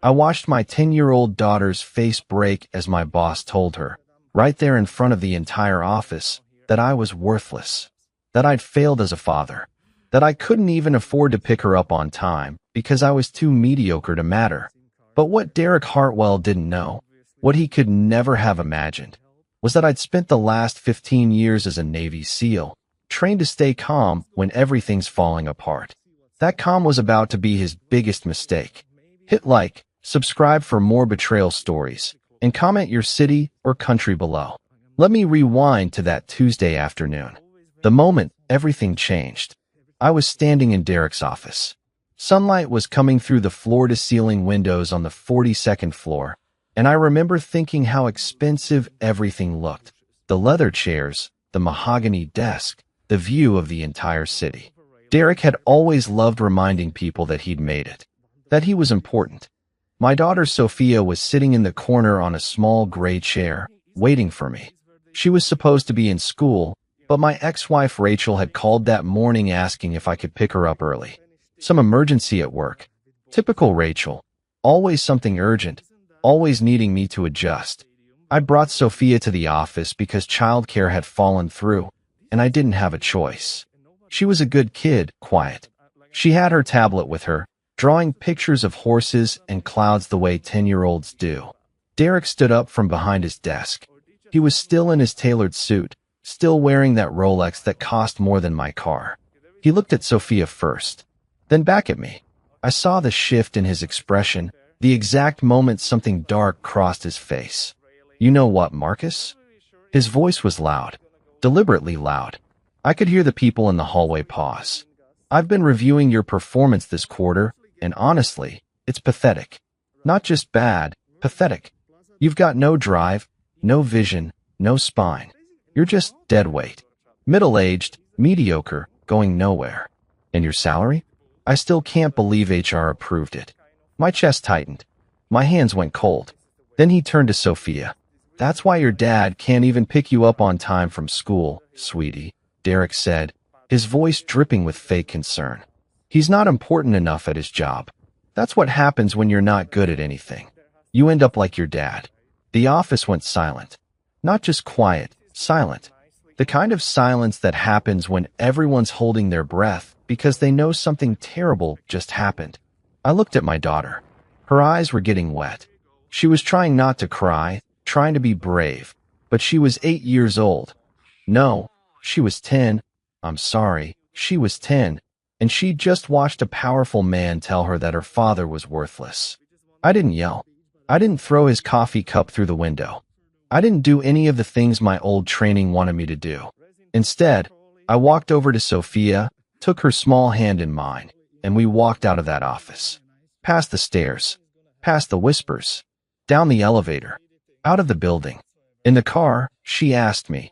I watched my 10-year-old daughter's face break as my boss told her, right there in front of the entire office, that I was worthless, that I'd failed as a father, that I couldn't even afford to pick her up on time because I was too mediocre to matter. But what Derek Hartwell didn't know, what he could never have imagined, was that I'd spent the last 15 years as a Navy SEAL, trained to stay calm when everything's falling apart. That calm was about to be his biggest mistake. Hit like, subscribe for more betrayal stories, and comment your city or country below. Let me rewind to that Tuesday afternoon. The moment everything changed. I was standing in Derek's office. Sunlight was coming through the floor-to-ceiling windows on the 42nd floor, and I remember thinking how expensive everything looked. The leather chairs, the mahogany desk, the view of the entire city. Derek had always loved reminding people that he'd made it, that he was important. My daughter Sophia was sitting in the corner on a small gray chair, waiting for me. She was supposed to be in school, but my ex-wife Rachel had called that morning asking if I could pick her up early. Some emergency at work. Typical Rachel. Always something urgent, always needing me to adjust. I brought Sophia to the office because childcare had fallen through, and I didn't have a choice. She was a good kid, quiet. She had her tablet with her, drawing pictures of horses and clouds the way 10-year-olds do. Derek stood up from behind his desk. He was still in his tailored suit, still wearing that Rolex that cost more than my car. He looked at Sophia first, then back at me. I saw the shift in his expression, the exact moment something dark crossed his face. "You know what, Marcus?" His voice was loud, deliberately loud. I could hear the people in the hallway pause. "I've been reviewing your performance this quarter, and honestly, it's pathetic. Not just bad, pathetic. You've got no drive, no vision, no spine. You're just dead weight. Middle-aged, mediocre, going nowhere. And your salary? I still can't believe HR approved it." My chest tightened. My hands went cold. Then he turned to Sophia. "That's why your dad can't even pick you up on time from school, sweetie," Derek said, his voice dripping with fake concern. "He's not important enough at his job. That's what happens when you're not good at anything. You end up like your dad." The office went silent. Not just quiet, silent. The kind of silence that happens when everyone's holding their breath because they know something terrible just happened. I looked at my daughter. Her eyes were getting wet. She was trying not to cry, trying to be brave, but she was 8 years old. No, she was 10. I'm sorry, she was 10, and she'd just watched a powerful man tell her that her father was worthless. I didn't yell. I didn't throw his coffee cup through the window. I didn't do any of the things my old training wanted me to do. Instead, I walked over to Sophia, took her small hand in mine, and we walked out of that office. Past the stairs, past the whispers, down the elevator, out of the building. In the car, she asked me,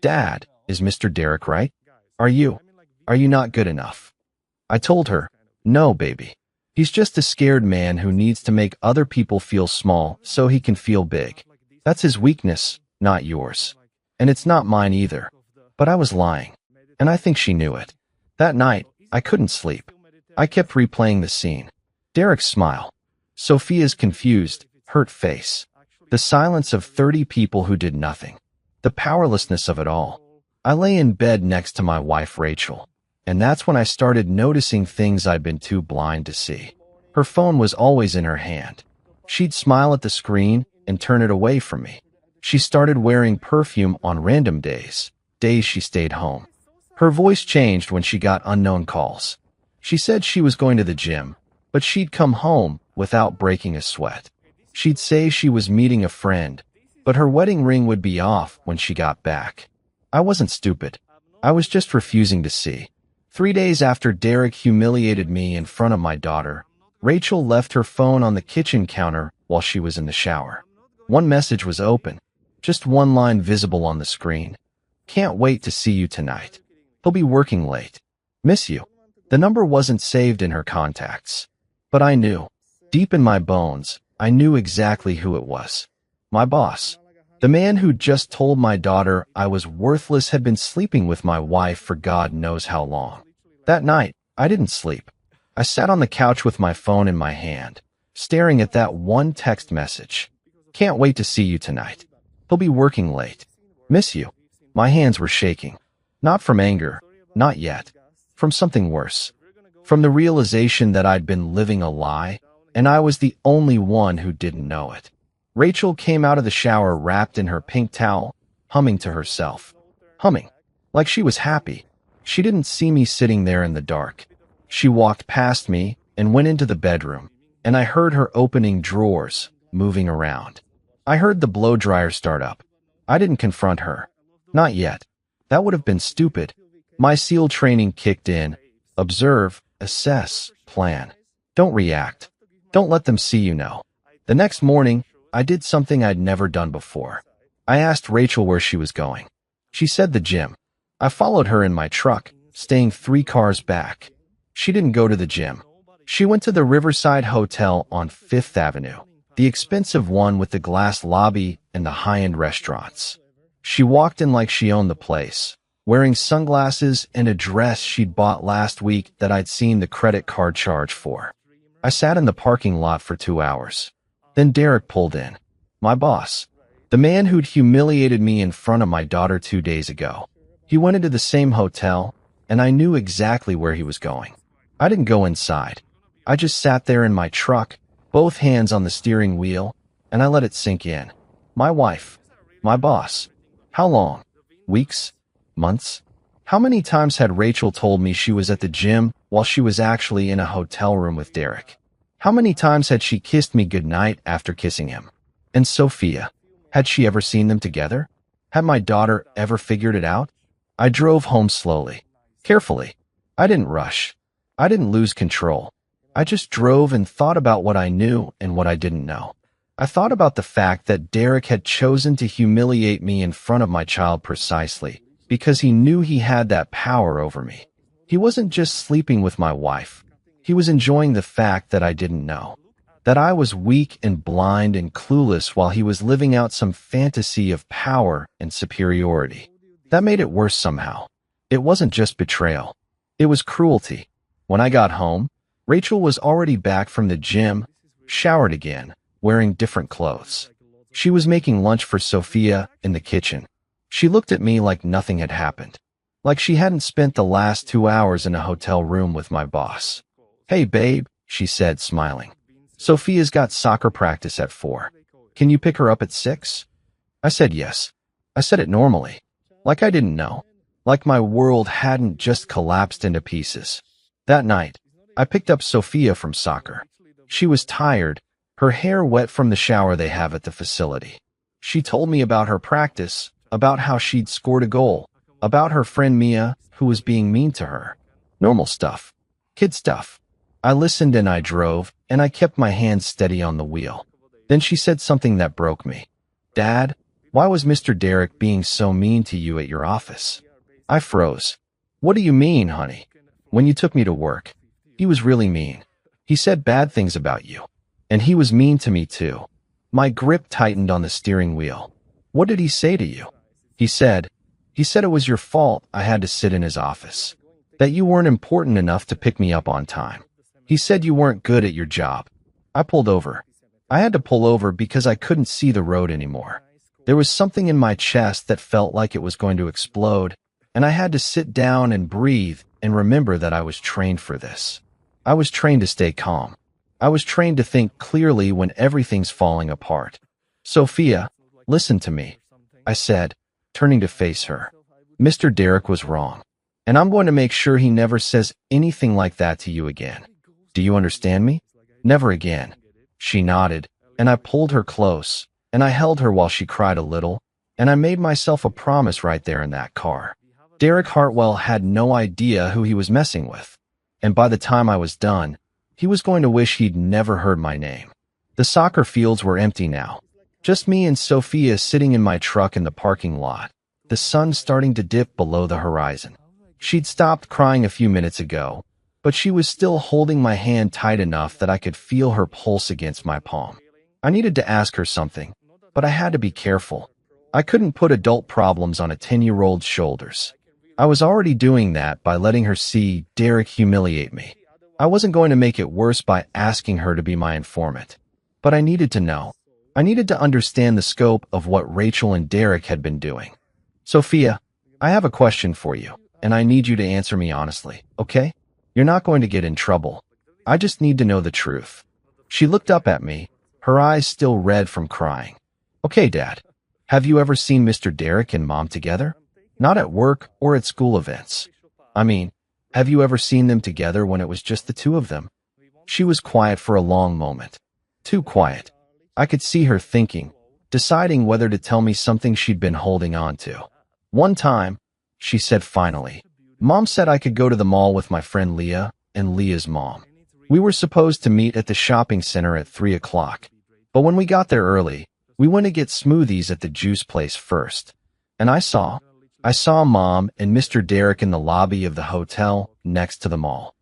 "Dad, is Mr. Derek right? Are you not good enough?" I told her, "No, baby. He's just a scared man who needs to make other people feel small so he can feel big. That's his weakness, not yours. And it's not mine either." But I was lying, and I think she knew it. That night, I couldn't sleep. I kept replaying the scene. Derek's smile. Sophia's confused, hurt face. The silence of 30 people who did nothing. The powerlessness of it all. I lay in bed next to my wife Rachel, and that's when I started noticing things I'd been too blind to see. Her phone was always in her hand. She'd smile at the screen and turn it away from me. She started wearing perfume on random days she stayed home. Her voice changed when she got unknown calls. She said she was going to the gym, but she'd come home without breaking a sweat. She'd say she was meeting a friend, but her wedding ring would be off when she got back. I wasn't stupid. I was just refusing to see. 3 days after Derek humiliated me in front of my daughter, Rachel left her phone on the kitchen counter while she was in the shower. One message was open, just one line visible on the screen. "Can't wait to see you tonight. He'll be working late. Miss you." The number wasn't saved in her contacts. But I knew. Deep in my bones, I knew exactly who it was. My boss. The man who just told my daughter I was worthless had been sleeping with my wife for God knows how long. That night, I didn't sleep. I sat on the couch with my phone in my hand, staring at that one text message. Can't wait to see you tonight. He'll be working late. Miss you. My hands were shaking. Not from anger. Not yet. From something worse. From the realization that I'd been living a lie, and I was the only one who didn't know it. Rachel came out of the shower wrapped in her pink towel, humming to herself. Humming. Like she was happy. She didn't see me sitting there in the dark. She walked past me and went into the bedroom, and I heard her opening drawers, moving around. I heard the blow dryer start up. I didn't confront her. Not yet. That would have been stupid. My SEAL training kicked in. Observe, assess, plan. Don't react. Don't let them see you know. The next morning, I did something I'd never done before. I asked Rachel where she was going. She said the gym. I followed her in my truck, staying 3 cars back. She didn't go to the gym. She went to the Riverside Hotel on 5th Avenue, the expensive one with the glass lobby and the high-end restaurants. She walked in like she owned the place, wearing sunglasses and a dress she'd bought last week that I'd seen the credit card charge for. I sat in the parking lot for 2 hours. Then Derek pulled in. My boss. The man who'd humiliated me in front of my daughter 2 days ago. He went into the same hotel, and I knew exactly where he was going. I didn't go inside. I just sat there in my truck, both hands on the steering wheel, and I let it sink in. My wife. My boss. How long? Weeks? Months? How many times had Rachel told me she was at the gym while she was actually in a hotel room with Derek? How many times had she kissed me goodnight after kissing him? And Sophia, had she ever seen them together? Had my daughter ever figured it out? I drove home slowly, carefully. I didn't rush. I didn't lose control. I just drove and thought about what I knew and what I didn't know. I thought about the fact that Derek had chosen to humiliate me in front of my child precisely because he knew he had that power over me. He wasn't just sleeping with my wife. He was enjoying the fact that I didn't know. That I was weak and blind and clueless while he was living out some fantasy of power and superiority. That made it worse somehow. It wasn't just betrayal. It was cruelty. When I got home, Rachel was already back from the gym, showered again, wearing different clothes. She was making lunch for Sophia in the kitchen. She looked at me like nothing had happened. Like she hadn't spent the last 2 hours in a hotel room with my boss. Hey, babe, she said, smiling. Sophia's got soccer practice at 4. Can you pick her up at 6? I said yes. I said it normally. Like I didn't know. Like my world hadn't just collapsed into pieces. That night, I picked up Sophia from soccer. She was tired, her hair wet from the shower they have at the facility. She told me about her practice, about how she'd scored a goal, about her friend Mia, who was being mean to her. Normal stuff. Kid stuff. I listened and I drove, and I kept my hands steady on the wheel. Then she said something that broke me. Dad, why was Mr. Derek being so mean to you at your office? I froze. What do you mean, honey? When you took me to work. He was really mean. He said bad things about you. And he was mean to me too. My grip tightened on the steering wheel. What did he say to you? He said it was your fault I had to sit in his office. That you weren't important enough to pick me up on time. He said you weren't good at your job. I pulled over. I had to pull over because I couldn't see the road anymore. There was something in my chest that felt like it was going to explode, and I had to sit down and breathe and remember that I was trained for this. I was trained to stay calm. I was trained to think clearly when everything's falling apart. Sophia, listen to me, I said, turning to face her. Mr. Derek was wrong, and I'm going to make sure he never says anything like that to you again. Do you understand me? Never again. She nodded, and I pulled her close, and I held her while she cried a little, and I made myself a promise right there in that car. Derek Hartwell had no idea who he was messing with, and by the time I was done, he was going to wish he'd never heard my name. The soccer fields were empty now. Just me and Sophia sitting in my truck in the parking lot, the sun starting to dip below the horizon. She'd stopped crying a few minutes ago, but she was still holding my hand tight enough that I could feel her pulse against my palm. I needed to ask her something, but I had to be careful. I couldn't put adult problems on a 10-year-old's shoulders. I was already doing that by letting her see Derek humiliate me. I wasn't going to make it worse by asking her to be my informant. But I needed to know. I needed to understand the scope of what Rachel and Derek had been doing. Sophia, I have a question for you, and I need you to answer me honestly, okay? You're not going to get in trouble. I just need to know the truth. She looked up at me, her eyes still red from crying. Okay, Dad. Have you ever seen Mr. Derek and Mom together? Not at work or at school events. I mean, have you ever seen them together when it was just the two of them? She was quiet for a long moment. Too quiet. I could see her thinking, deciding whether to tell me something she'd been holding on to. One time, she said finally, Mom said I could go to the mall with my friend Leah and Leah's mom. We were supposed to meet at the shopping center at 3 o'clock. But when we got there early, we went to get smoothies at the juice place first. And I saw Mom and Mr. Derek in the lobby of the hotel next to the mall.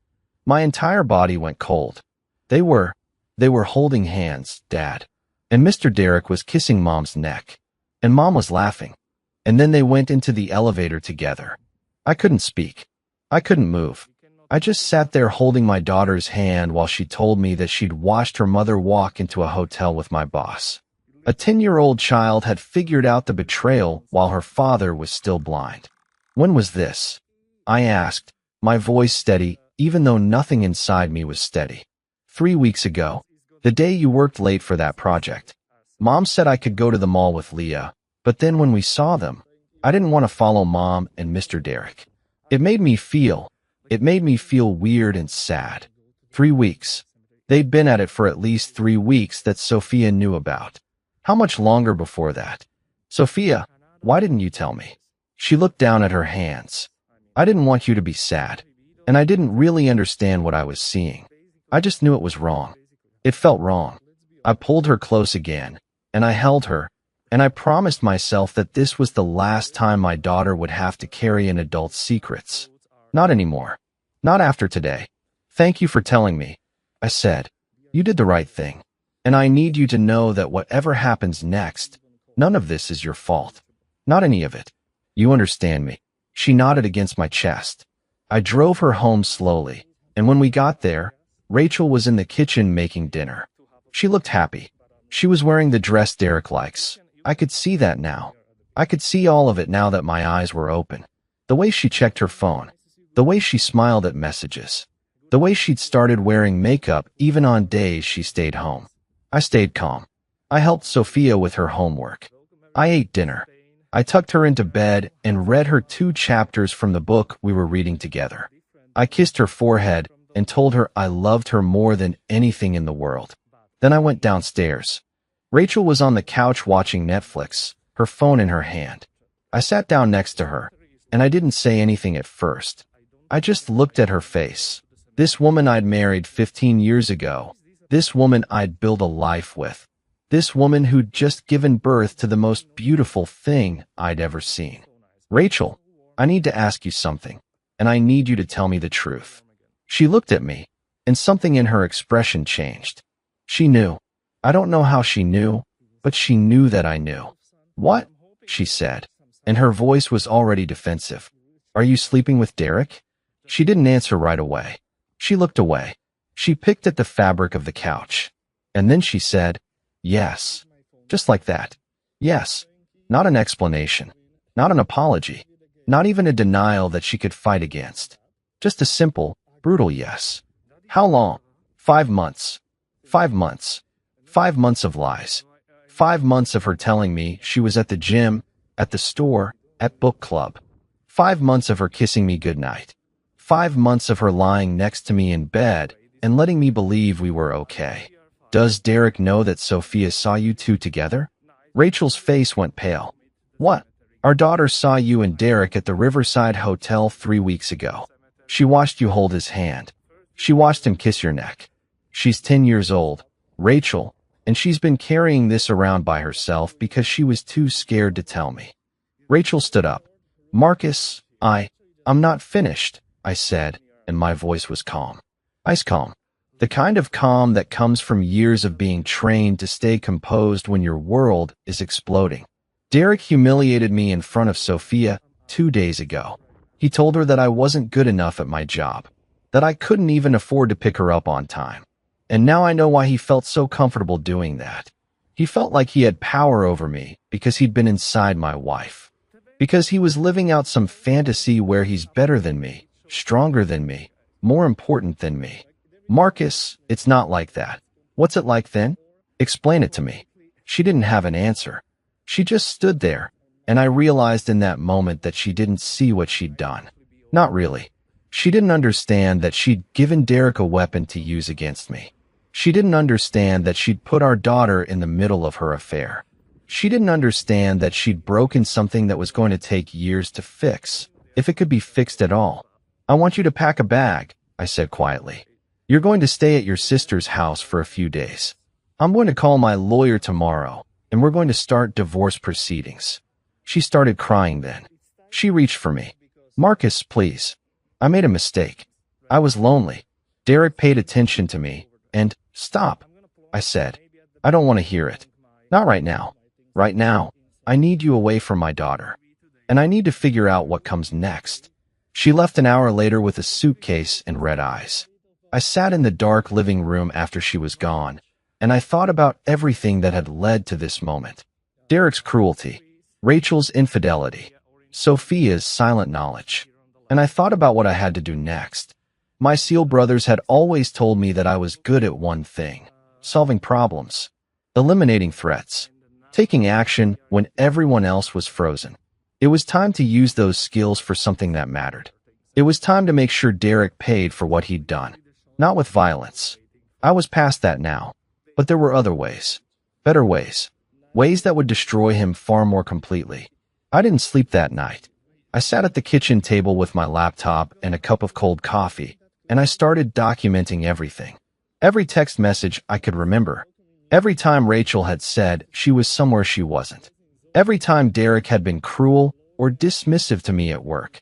My entire body went cold. They were holding hands, Dad. And Mr. Derek was kissing Mom's neck. And Mom was laughing. And then they went into the elevator together. I couldn't speak. I couldn't move. I just sat there holding my daughter's hand while she told me that she'd watched her mother walk into a hotel with my boss. A 10-year-old child had figured out the betrayal while her father was still blind. When was this? I asked, my voice steady, even though nothing inside me was steady. 3 weeks ago, the day you worked late for that project. Mom said I could go to the mall with Leah, but then when we saw them, I didn't want to follow Mom and Mr. Derek. It made me feel weird and sad. 3 weeks. They'd been at it for at least 3 weeks that Sophia knew about. How much longer before that? Sophia, why didn't you tell me? She looked down at her hands. I didn't want you to be sad, and I didn't really understand what I was seeing. I just knew it was wrong. It felt wrong. I pulled her close again, and I held her, and I promised myself that this was the last time my daughter would have to carry an adult's secrets. Not anymore. Not after today. Thank you for telling me, I said. You did the right thing. And I need you to know that whatever happens next, none of this is your fault. Not any of it. You understand me. She nodded against my chest. I drove her home slowly, and when we got there, Rachel was in the kitchen making dinner. She looked happy. She was wearing the dress Derek likes. I could see that now. I could see all of it now that my eyes were open. The way she checked her phone. The way she smiled at messages. The way she'd started wearing makeup even on days she stayed home. I stayed calm. I helped Sophia with her homework. I ate dinner. I tucked her into bed and read her 2 chapters from the book we were reading together. I kissed her forehead and told her I loved her more than anything in the world. Then I went downstairs. Rachel was on the couch watching Netflix, her phone in her hand. I sat down next to her, and I didn't say anything at first. I just looked at her face. This woman I'd married 15 years ago. This woman I'd built a life with. This woman who'd just given birth to the most beautiful thing I'd ever seen. Rachel, I need to ask you something, and I need you to tell me the truth. She looked at me, and something in her expression changed. She knew. I don't know how she knew, but she knew that I knew. What? She said, and her voice was already defensive. Are you sleeping with Derek? She didn't answer right away. She looked away. She picked at the fabric of the couch. And then she said, yes. Just like that. Yes. Not an explanation. Not an apology. Not even a denial that she could fight against. Just a simple, brutal yes. How long? 5 months. 5 months. 5 months of lies. 5 months of her telling me she was at the gym, at the store, at book club. 5 months of her kissing me goodnight. 5 months of her lying next to me in bed and letting me believe we were okay. Does Derek know that Sophia saw you 2 together? Rachel's face went pale. What? Our daughter saw you and Derek at the Riverside Hotel 3 weeks ago. She watched you hold his hand. She watched him kiss your neck. She's 10 years old, Rachel, and she's been carrying this around by herself because she was too scared to tell me. Rachel stood up. Marcus, I'm not finished, I said, and my voice was calm. Ice calm. The kind of calm that comes from years of being trained to stay composed when your world is exploding. Derek humiliated me in front of Sophia 2 days ago. He told her that I wasn't good enough at my job, that I couldn't even afford to pick her up on time. And now I know why he felt so comfortable doing that. He felt like he had power over me because he'd been inside my wife. Because he was living out some fantasy where he's better than me, stronger than me, more important than me. Marcus, it's not like that. What's it like then? Explain it to me. She didn't have an answer. She just stood there, and I realized in that moment that she didn't see what she'd done. Not really. She didn't understand that she'd given Derek a weapon to use against me. She didn't understand that she'd put our daughter in the middle of her affair. She didn't understand that she'd broken something that was going to take years to fix, if it could be fixed at all. I want you to pack a bag, I said quietly. You're going to stay at your sister's house for a few days. I'm going to call my lawyer tomorrow, and we're going to start divorce proceedings. She started crying then. She reached for me. Marcus, please. I made a mistake. I was lonely. Derek paid attention to me, and, stop, I said. I don't want to hear it. Not right now. Right now, I need you away from my daughter. And I need to figure out what comes next. She left an hour later with a suitcase and red eyes. I sat in the dark living room after she was gone, and I thought about everything that had led to this moment. Derek's cruelty, Rachel's infidelity, Sophia's silent knowledge. And I thought about what I had to do next. My SEAL brothers had always told me that I was good at one thing: solving problems, eliminating threats, taking action when everyone else was frozen. It was time to use those skills for something that mattered. It was time to make sure Derek paid for what he'd done. Not with violence. I was past that now. But there were other ways. Better ways. Ways that would destroy him far more completely. I didn't sleep that night. I sat at the kitchen table with my laptop and a cup of cold coffee, and I started documenting everything. Every text message I could remember. Every time Rachel had said she was somewhere she wasn't. Every time Derek had been cruel or dismissive to me at work.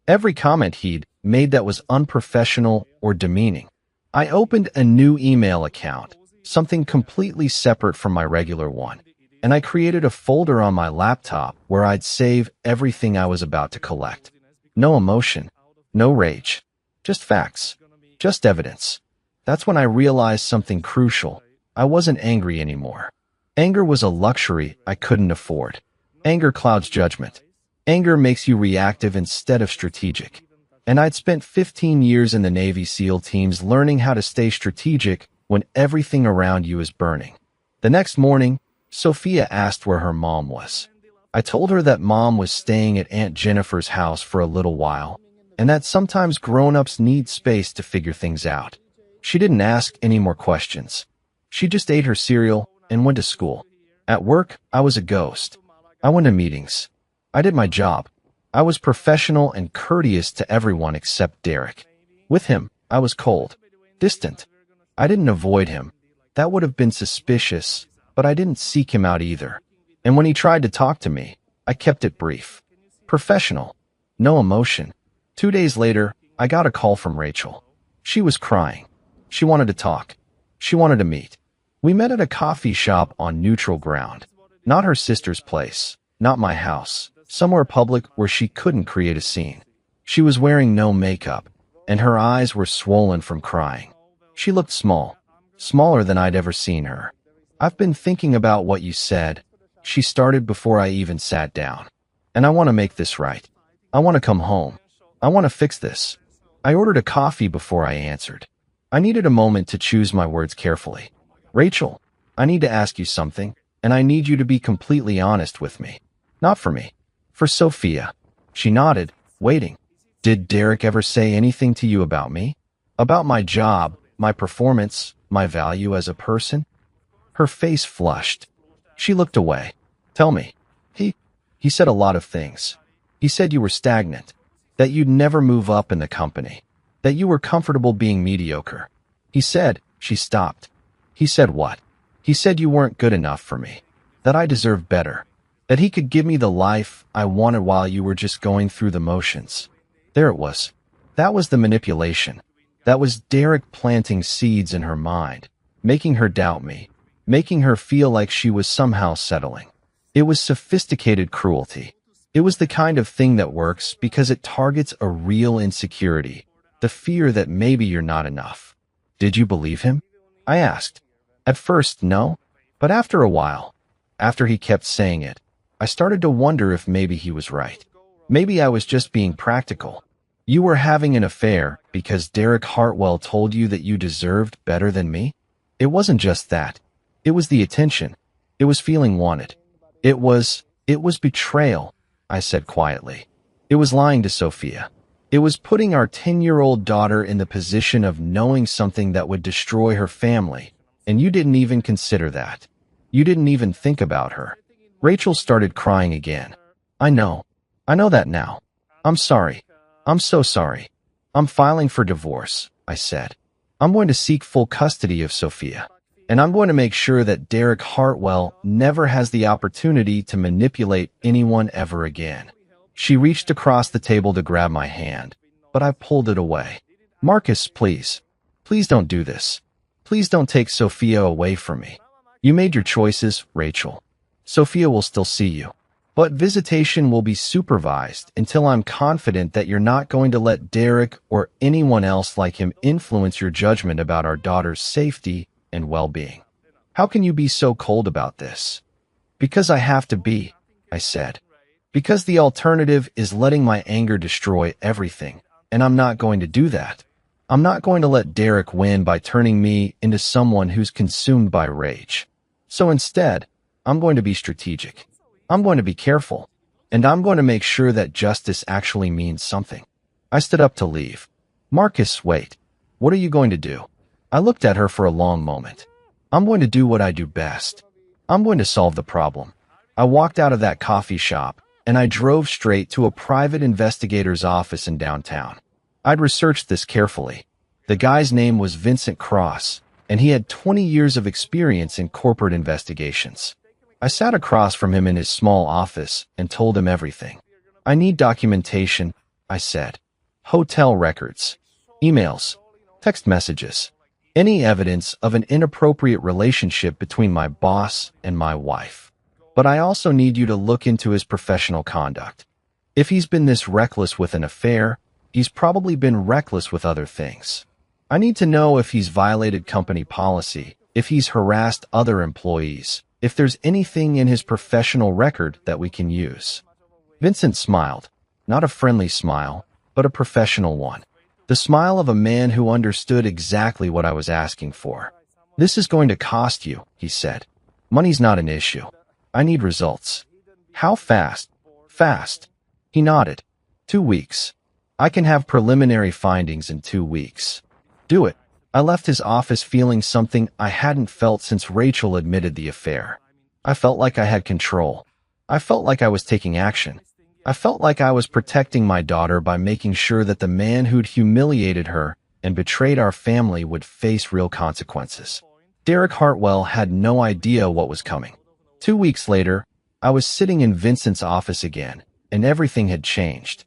Every comment he'd made that was unprofessional or demeaning. I opened a new email account, something completely separate from my regular one, and I created a folder on my laptop where I'd save everything I was about to collect. No emotion, no rage, just facts, just evidence. That's when I realized something crucial. I wasn't angry anymore. Anger was a luxury I couldn't afford. Anger clouds judgment. Anger makes you reactive instead of strategic. And I'd spent 15 years in the Navy SEAL teams learning how to stay strategic when everything around you is burning. The next morning, Sophia asked where her mom was. I told her that mom was staying at Aunt Jennifer's house for a little while, and that sometimes grown-ups need space to figure things out. She didn't ask any more questions. She just ate her cereal and went to school. At work, I was a ghost. I went to meetings. I did my job. I was professional and courteous to everyone except Derek. With him, I was cold, distant. I didn't avoid him. That would have been suspicious, but I didn't seek him out either. And when he tried to talk to me, I kept it brief. Professional. No emotion. 2 days later, I got a call from Rachel. She was crying. She wanted to talk. She wanted to meet. We met at a coffee shop on neutral ground. Not her sister's place. Not my house. Somewhere public where she couldn't create a scene. She was wearing no makeup, and her eyes were swollen from crying. She looked small. Smaller than I'd ever seen her. I've been thinking about what you said. She started before I even sat down. And I want to make this right. I want to come home. I want to fix this. I ordered a coffee before I answered. I needed a moment to choose my words carefully. Rachel, I need to ask you something, and I need you to be completely honest with me. Not for me. For Sophia. She nodded, waiting. Did Derek ever say anything to you about me? About my job, my performance, my value as a person? Her face flushed. She looked away. Tell me. He said a lot of things. He said you were stagnant, that you'd never move up in the company, that you were comfortable being mediocre. He said, she stopped. He said what? He said you weren't good enough for me, that I deserved better, that he could give me the life I wanted while you were just going through the motions. There it was. That was the manipulation. That was Derek planting seeds in her mind, making her doubt me, making her feel like she was somehow settling. It was sophisticated cruelty. It was the kind of thing that works because it targets a real insecurity, The fear that maybe you're not enough. Did you believe him? I asked. At first, no. But after a while, after he kept saying it, I started to wonder if maybe he was right. Maybe I was just being practical. You were having an affair because Derek Hartwell told you that you deserved better than me? It wasn't just that. It was the attention. It was feeling wanted. It was betrayal, I said quietly. It was lying to Sophia. It was putting our 10-year-old daughter in the position of knowing something that would destroy her family, and you didn't even consider that. You didn't even think about her. Rachel started crying again. I know that now. I'm sorry. I'm so sorry. I'm filing for divorce, I said. I'm going to seek full custody of Sophia, and I'm going to make sure that Derek Hartwell never has the opportunity to manipulate anyone ever again. She reached across the table to grab my hand, but I pulled it away. Marcus, please. Please don't do this. Please don't take Sophia away from me. You made your choices, Rachel. Sophia will still see you. But visitation will be supervised until I'm confident that you're not going to let Derek or anyone else like him influence your judgment about our daughter's safety and well-being. How can you be so cold about this? Because I have to be, I said. Because the alternative is letting my anger destroy everything, and I'm not going to do that. I'm not going to let Derek win by turning me into someone who's consumed by rage. So instead, I'm going to be strategic. I'm going to be careful, and I'm going to make sure that justice actually means something. I stood up to leave. Marcus, wait. What are you going to do? I looked at her for a long moment. I'm going to do what I do best. I'm going to solve the problem. I walked out of that coffee shop, and I drove straight to a private investigator's office in downtown. I'd researched this carefully. The guy's name was Vincent Cross, and he had 20 years of experience in corporate investigations. I sat across from him in his small office and told him everything. I need documentation, I said. Hotel records, emails, text messages, any evidence of an inappropriate relationship between my boss and my wife. But I also need you to look into his professional conduct. If he's been this reckless with an affair, he's probably been reckless with other things. I need to know if he's violated company policy, if he's harassed other employees, if there's anything in his professional record that we can use. Vincent smiled, not a friendly smile, but a professional one. The smile of a man who understood exactly what I was asking for. This is going to cost you, he said. Money's not an issue. I need results. How fast? Fast. He nodded. 2 weeks. I can have preliminary findings in 2 weeks. Do it. I left his office feeling something I hadn't felt since Rachel admitted the affair. I felt like I had control. I felt like I was taking action. I felt like I was protecting my daughter by making sure that the man who'd humiliated her and betrayed our family would face real consequences. Derek Hartwell had no idea what was coming. 2 weeks later, I was sitting in Vincent's office again, and everything had changed.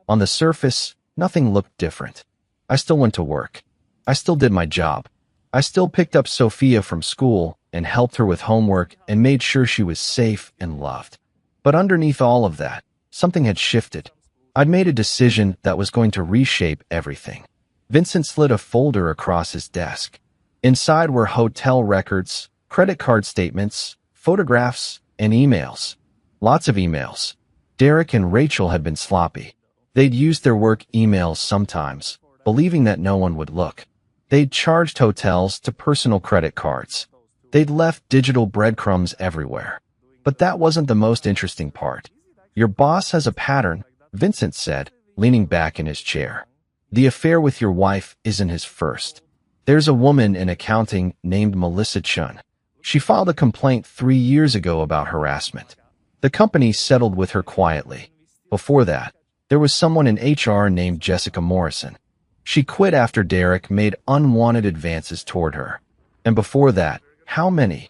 On the surface, nothing looked different. I still went to work. I still did my job. I still picked up Sophia from school and helped her with homework and made sure she was safe and loved. But underneath all of that, something had shifted. I'd made a decision that was going to reshape everything. Vincent slid a folder across his desk. Inside were hotel records, credit card statements, photographs, and emails. Lots of emails. Derek and Rachel had been sloppy. They'd used their work emails sometimes, believing that no one would look. They'd charged hotels to personal credit cards. They'd left digital breadcrumbs everywhere. But that wasn't the most interesting part. Your boss has a pattern, Vincent said, leaning back in his chair. The affair with your wife isn't his first. There's a woman in accounting named Melissa Chun. She filed a complaint 3 years ago about harassment. The company settled with her quietly. Before that, there was someone in HR named Jessica Morrison. She quit after Derek made unwanted advances toward her. And before that, how many?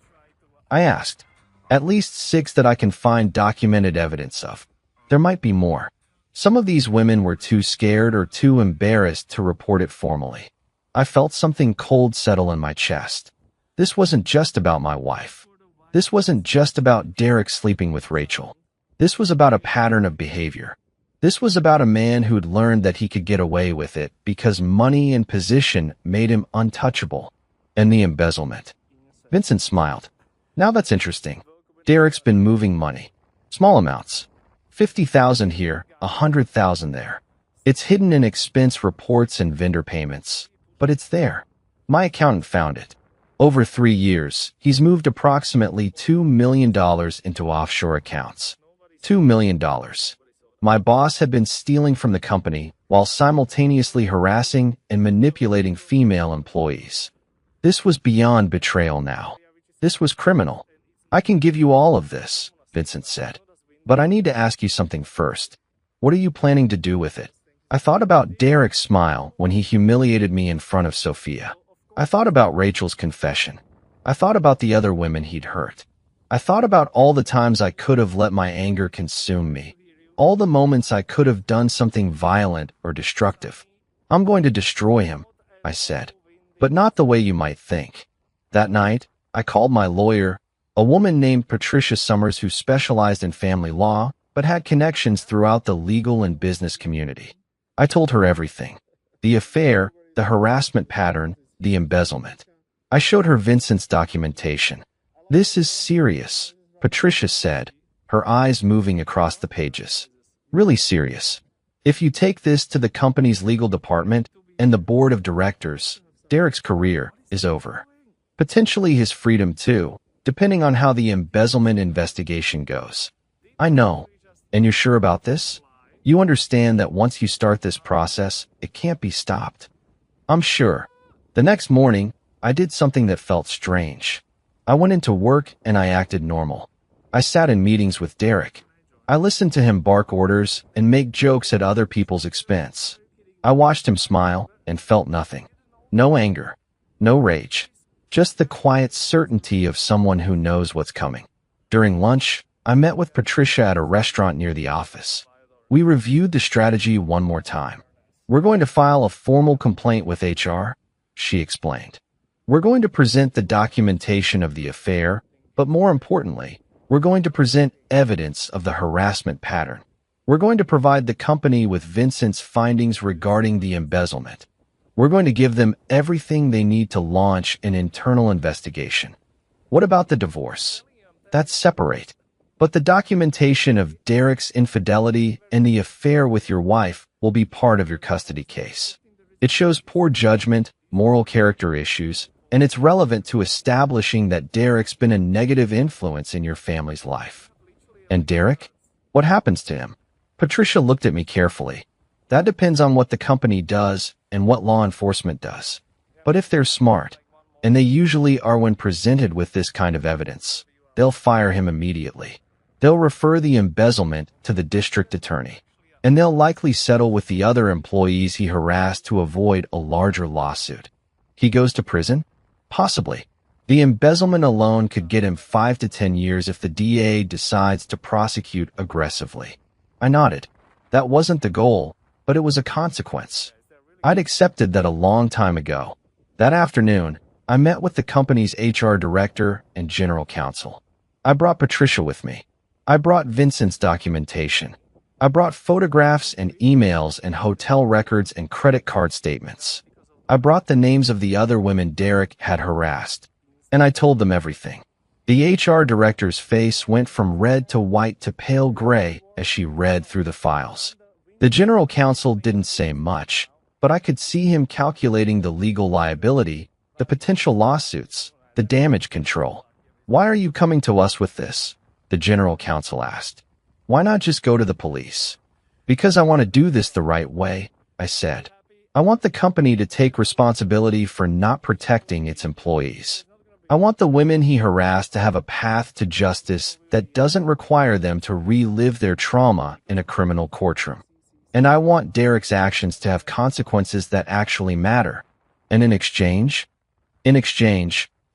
I asked. At least 6 that I can find documented evidence of. There might be more. Some of these women were too scared or too embarrassed to report it formally. I felt something cold settle in my chest. This wasn't just about my wife. This wasn't just about Derek sleeping with Rachel. This was about a pattern of behavior. This was about a man who'd learned that he could get away with it because money and position made him untouchable. And the embezzlement. Vincent smiled. Now that's interesting. Derek's been moving money. Small amounts. 50,000 here, 100,000 there. It's hidden in expense reports and vendor payments. But it's there. My accountant found it. Over 3 years, he's moved approximately $2 million into offshore accounts. $2 million. My boss had been stealing from the company while simultaneously harassing and manipulating female employees. This was beyond betrayal now. This was criminal. I can give you all of this, Vincent said. But I need to ask you something first. What are you planning to do with it? I thought about Derek's smile when he humiliated me in front of Sophia. I thought about Rachel's confession. I thought about the other women he'd hurt. I thought about all the times I could have let my anger consume me. All the moments I could have done something violent or destructive. I'm going to destroy him, I said. But not the way you might think. That night, I called my lawyer, a woman named Patricia Summers who specialized in family law, but had connections throughout the legal and business community. I told her everything. The affair, the harassment pattern, the embezzlement. I showed her Vincent's documentation. This is serious, Patricia said, her eyes moving across the pages. Really serious. If you take this to the company's legal department and the board of directors, Derek's career is over. Potentially his freedom too, depending on how the embezzlement investigation goes. I know. And you're sure about this? You understand that once you start this process, it can't be stopped. I'm sure. The next morning, I did something that felt strange. I went into work and I acted normal. I sat in meetings with Derek. I listened to him bark orders and make jokes at other people's expense. I watched him smile and felt nothing. No anger. No rage. Just the quiet certainty of someone who knows what's coming. During lunch, I met with Patricia at a restaurant near the office. We reviewed the strategy one more time. We're going to file a formal complaint with HR, she explained. We're going to present the documentation of the affair, but more importantly, we're going to present evidence of the harassment pattern. We're going to provide the company with Vincent's findings regarding the embezzlement. We're going to give them everything they need to launch an internal investigation. What about the divorce? That's separate. But the documentation of Derek's infidelity and the affair with your wife will be part of your custody case. It shows poor judgment, moral character issues, and it's relevant to establishing that Derek's been a negative influence in your family's life. And Derek? What happens to him? Patricia looked at me carefully. That depends on what the company does and what law enforcement does. But if they're smart, and they usually are when presented with this kind of evidence, they'll fire him immediately. They'll refer the embezzlement to the district attorney, and they'll likely settle with the other employees he harassed to avoid a larger lawsuit. He goes to prison? Possibly. The embezzlement alone could get him 5 to 10 years if the DA decides to prosecute aggressively. I nodded. That wasn't the goal, but it was a consequence. I'd accepted that a long time ago. That afternoon, I met with the company's HR director and general counsel. I brought Patricia with me. I brought Vincent's documentation. I brought photographs and emails and hotel records and credit card statements. I brought the names of the other women Derek had harassed. And I told them everything. The HR director's face went from red to white to pale gray as she read through the files. The general counsel didn't say much, but I could see him calculating the legal liability, the potential lawsuits, the damage control. Why are you coming to us with this? The general counsel asked. Why not just go to the police? Because I want to do this the right way, I said. I want the company to take responsibility for not protecting its employees. I want the women he harassed to have a path to justice that doesn't require them to relive their trauma in a criminal courtroom. And I want Derek's actions to have consequences that actually matter. And in exchange,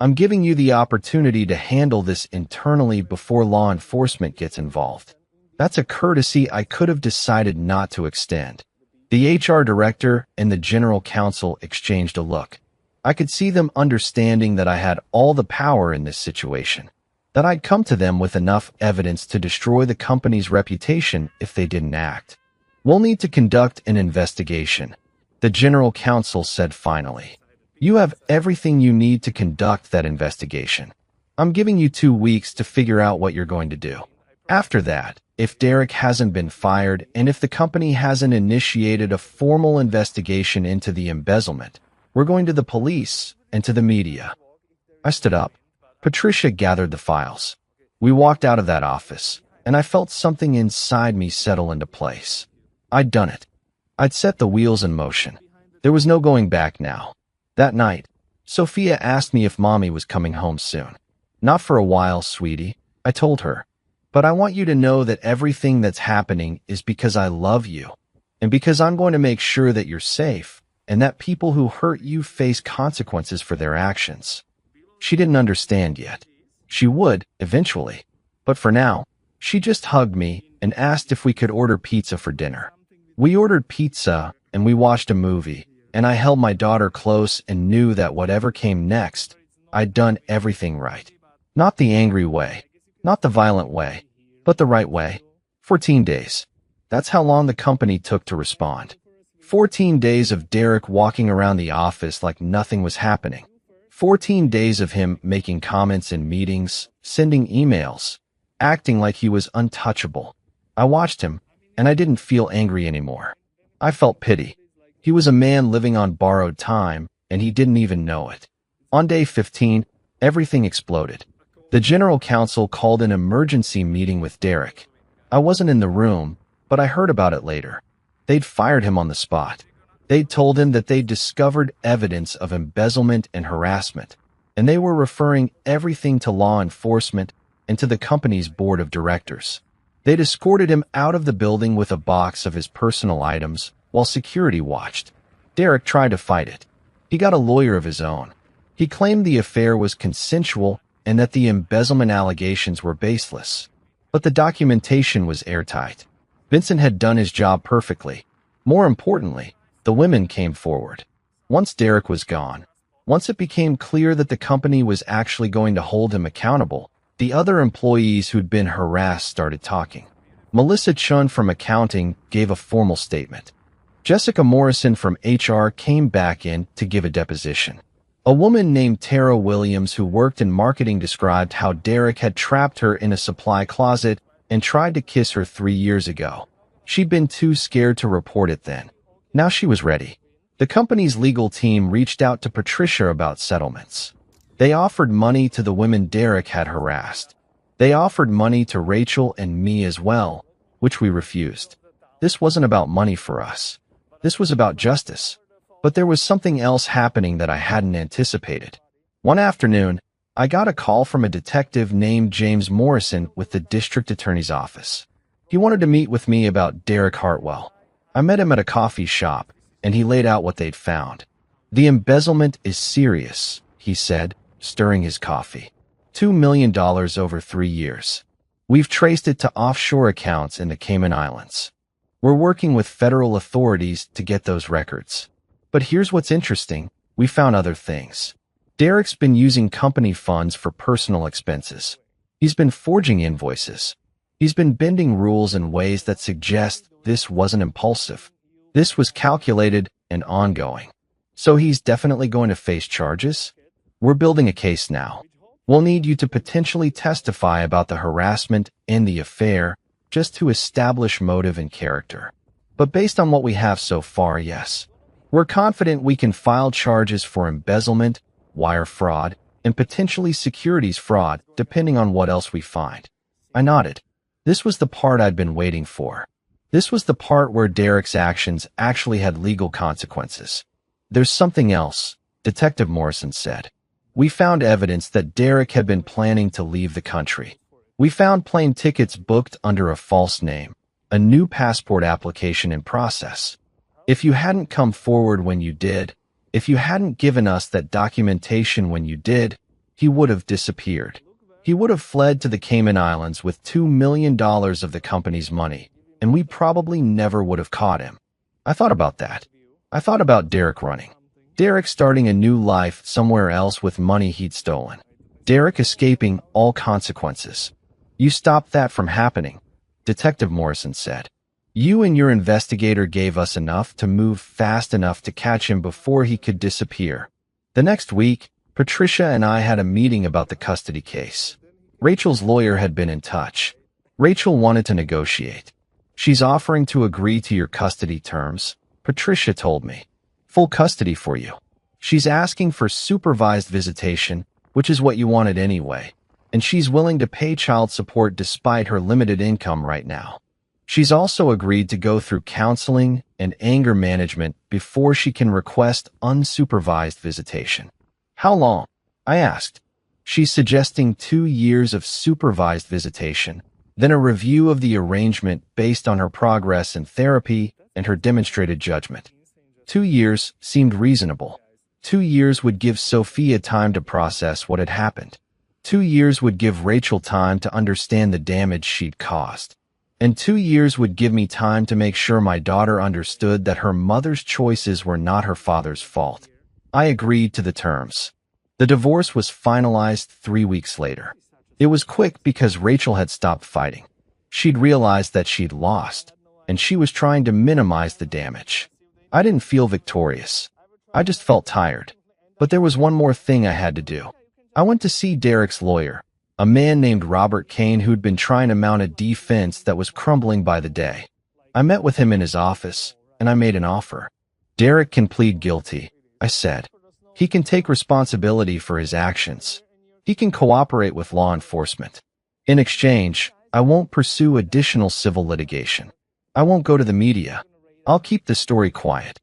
I'm giving you the opportunity to handle this internally before law enforcement gets involved. That's a courtesy I could have decided not to extend. The HR director and the general counsel exchanged a look. I could see them understanding that I had all the power in this situation, that I'd come to them with enough evidence to destroy the company's reputation if they didn't act. We'll need to conduct an investigation, the general counsel said finally. You have everything you need to conduct that investigation. I'm giving you 2 weeks to figure out what you're going to do. After that, if Derek hasn't been fired and if the company hasn't initiated a formal investigation into the embezzlement, we're going to the police and to the media. I stood up. Patricia gathered the files. We walked out of that office, and I felt something inside me settle into place. I'd done it. I'd set the wheels in motion. There was no going back now. That night, Sophia asked me if Mommy was coming home soon. Not for a while, sweetie, I told her. But I want you to know that everything that's happening is because I love you, and because I'm going to make sure that you're safe, and that people who hurt you face consequences for their actions. She didn't understand yet. She would, eventually. But for now, she just hugged me and asked if we could order pizza for dinner. We ordered pizza, and we watched a movie, and I held my daughter close and knew that whatever came next, I'd done everything right. Not the angry way, not the violent way, but the right way. 14 days. That's how long the company took to respond. 14 days of Derek walking around the office like nothing was happening. 14 days of him making comments in meetings, sending emails, acting like he was untouchable. I watched him, and I didn't feel angry anymore. I felt pity. He was a man living on borrowed time, and he didn't even know it. On day 15, everything exploded. The general counsel called an emergency meeting with Derek. I wasn't in the room, but I heard about it later. They'd fired him on the spot. They'd told him that they'd discovered evidence of embezzlement and harassment, and they were referring everything to law enforcement and to the company's board of directors. They'd escorted him out of the building with a box of his personal items while security watched. Derek tried to fight it. He got a lawyer of his own. He claimed the affair was consensual and that the embezzlement allegations were baseless. But the documentation was airtight. Vincent had done his job perfectly. More importantly, the women came forward. Once Derek was gone, once it became clear that the company was actually going to hold him accountable, the other employees who'd been harassed started talking. Melissa Chun from accounting gave a formal statement. Jessica Morrison from HR came back in to give a deposition. A woman named Tara Williams who worked in marketing described how Derek had trapped her in a supply closet and tried to kiss her 3 years ago. She'd been too scared to report it then. Now she was ready. The company's legal team reached out to Patricia about settlements. They offered money to the women Derek had harassed. They offered money to Rachel and me as well, which we refused. This wasn't about money for us. This was about justice. But there was something else happening that I hadn't anticipated. One afternoon, I got a call from a detective named James Morrison with the district attorney's office. He wanted to meet with me about Derek Hartwell. I met him at a coffee shop, and he laid out what they'd found. The embezzlement is serious, he said, stirring his coffee. $2 million over 3 years. We've traced it to offshore accounts in the Cayman Islands. We're working with federal authorities to get those records. But here's what's interesting. We found other things. Derek's been using company funds for personal expenses. He's been forging invoices. He's been bending rules in ways that suggest this wasn't impulsive. This was calculated and ongoing. So he's definitely going to face charges? We're building a case now. We'll need you to potentially testify about the harassment and the affair just to establish motive and character. But based on what we have so far, yes. We're confident we can file charges for embezzlement, wire fraud, and potentially securities fraud, depending on what else we find. I nodded. This was the part I'd been waiting for. This was the part where Derek's actions actually had legal consequences. There's something else, Detective Morrison said. We found evidence that Derek had been planning to leave the country. We found plane tickets booked under a false name, a new passport application in process. If you hadn't come forward when you did, if you hadn't given us that documentation when you did, he would have disappeared. He would have fled to the Cayman Islands with $2 million of the company's money, and we probably never would have caught him. I thought about that. I thought about Derek running. Derek starting a new life somewhere else with money he'd stolen. Derek escaping all consequences. You stopped that from happening, Detective Morrison said. You and your investigator gave us enough to move fast enough to catch him before he could disappear. The next week, Patricia and I had a meeting about the custody case. Rachel's lawyer had been in touch. Rachel wanted to negotiate. She's offering to agree to your custody terms, Patricia told me. Full custody for you. She's asking for supervised visitation, which is what you wanted anyway, and she's willing to pay child support despite her limited income right now. She's also agreed to go through counseling and anger management before she can request unsupervised visitation. How long? I asked. She's suggesting 2 years of supervised visitation, then a review of the arrangement based on her progress in therapy and her demonstrated judgment. 2 years seemed reasonable. 2 years would give Sophia time to process what had happened. 2 years would give Rachel time to understand the damage she'd caused. And 2 years would give me time to make sure my daughter understood that her mother's choices were not her father's fault. I agreed to the terms. The divorce was finalized 3 weeks later. It was quick because Rachel had stopped fighting. She'd realized that she'd lost, and she was trying to minimize the damage. I didn't feel victorious. I just felt tired. But there was one more thing I had to do. I went to see Derek's lawyer, a man named Robert Kane who'd been trying to mount a defense that was crumbling by the day. I met with him in his office, and I made an offer. Derek can plead guilty, I said. He can take responsibility for his actions. He can cooperate with law enforcement. In exchange, I won't pursue additional civil litigation. I won't go to the media. I'll keep the story quiet.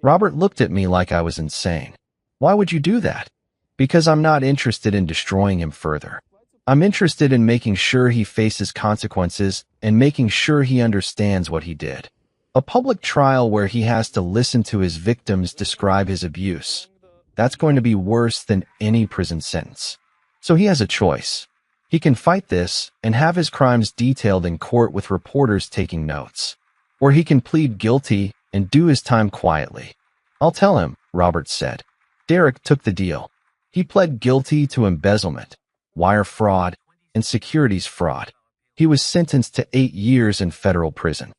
Robert looked at me like I was insane. Why would you do that? Because I'm not interested in destroying him further. I'm interested in making sure he faces consequences and making sure he understands what he did. A public trial where he has to listen to his victims describe his abuse. That's going to be worse than any prison sentence. So he has a choice. He can fight this and have his crimes detailed in court with reporters taking notes. Or he can plead guilty and do his time quietly. I'll tell him, Robert said. Derek took the deal. He pled guilty to embezzlement, wire fraud, and securities fraud. He was sentenced to 8 years in federal prison.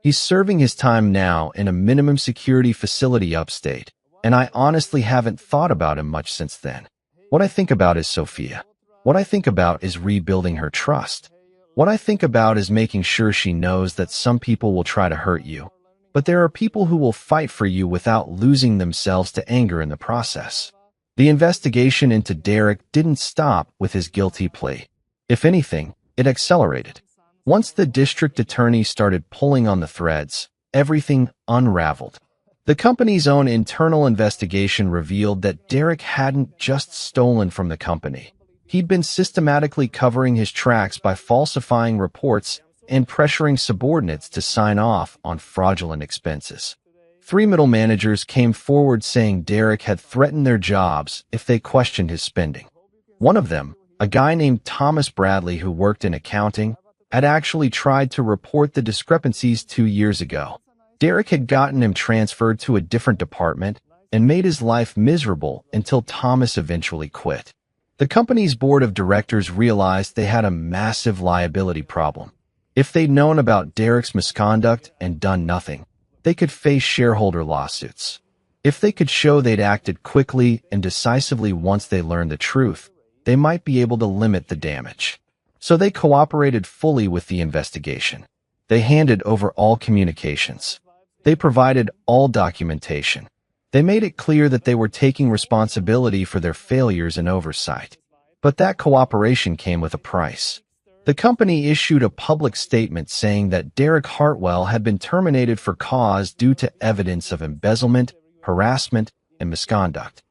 He's serving his time now in a minimum security facility upstate, and I honestly haven't thought about him much since then. What I think about is Sophia. What I think about is rebuilding her trust. What I think about is making sure she knows that some people will try to hurt you, but there are people who will fight for you without losing themselves to anger in the process. The investigation into Derek didn't stop with his guilty plea. If anything, it accelerated. Once the district attorney started pulling on the threads, everything unraveled. The company's own internal investigation revealed that Derek hadn't just stolen from the company. He'd been systematically covering his tracks by falsifying reports and pressuring subordinates to sign off on fraudulent expenses. 3 middle managers came forward saying Derek had threatened their jobs if they questioned his spending. One of them, a guy named Thomas Bradley who worked in accounting, had actually tried to report the discrepancies 2 years ago. Derek had gotten him transferred to a different department and made his life miserable until Thomas eventually quit. The company's board of directors realized they had a massive liability problem. If they'd known about Derek's misconduct and done nothing, they could face shareholder lawsuits. If they could show they'd acted quickly and decisively once they learned the truth, they might be able to limit the damage. So they cooperated fully with the investigation. They handed over all communications. They provided all documentation. They made it clear that they were taking responsibility for their failures and oversight. But that cooperation came with a price. The company issued a public statement saying that Derek Hartwell had been terminated for cause due to evidence of embezzlement, harassment, and misconduct.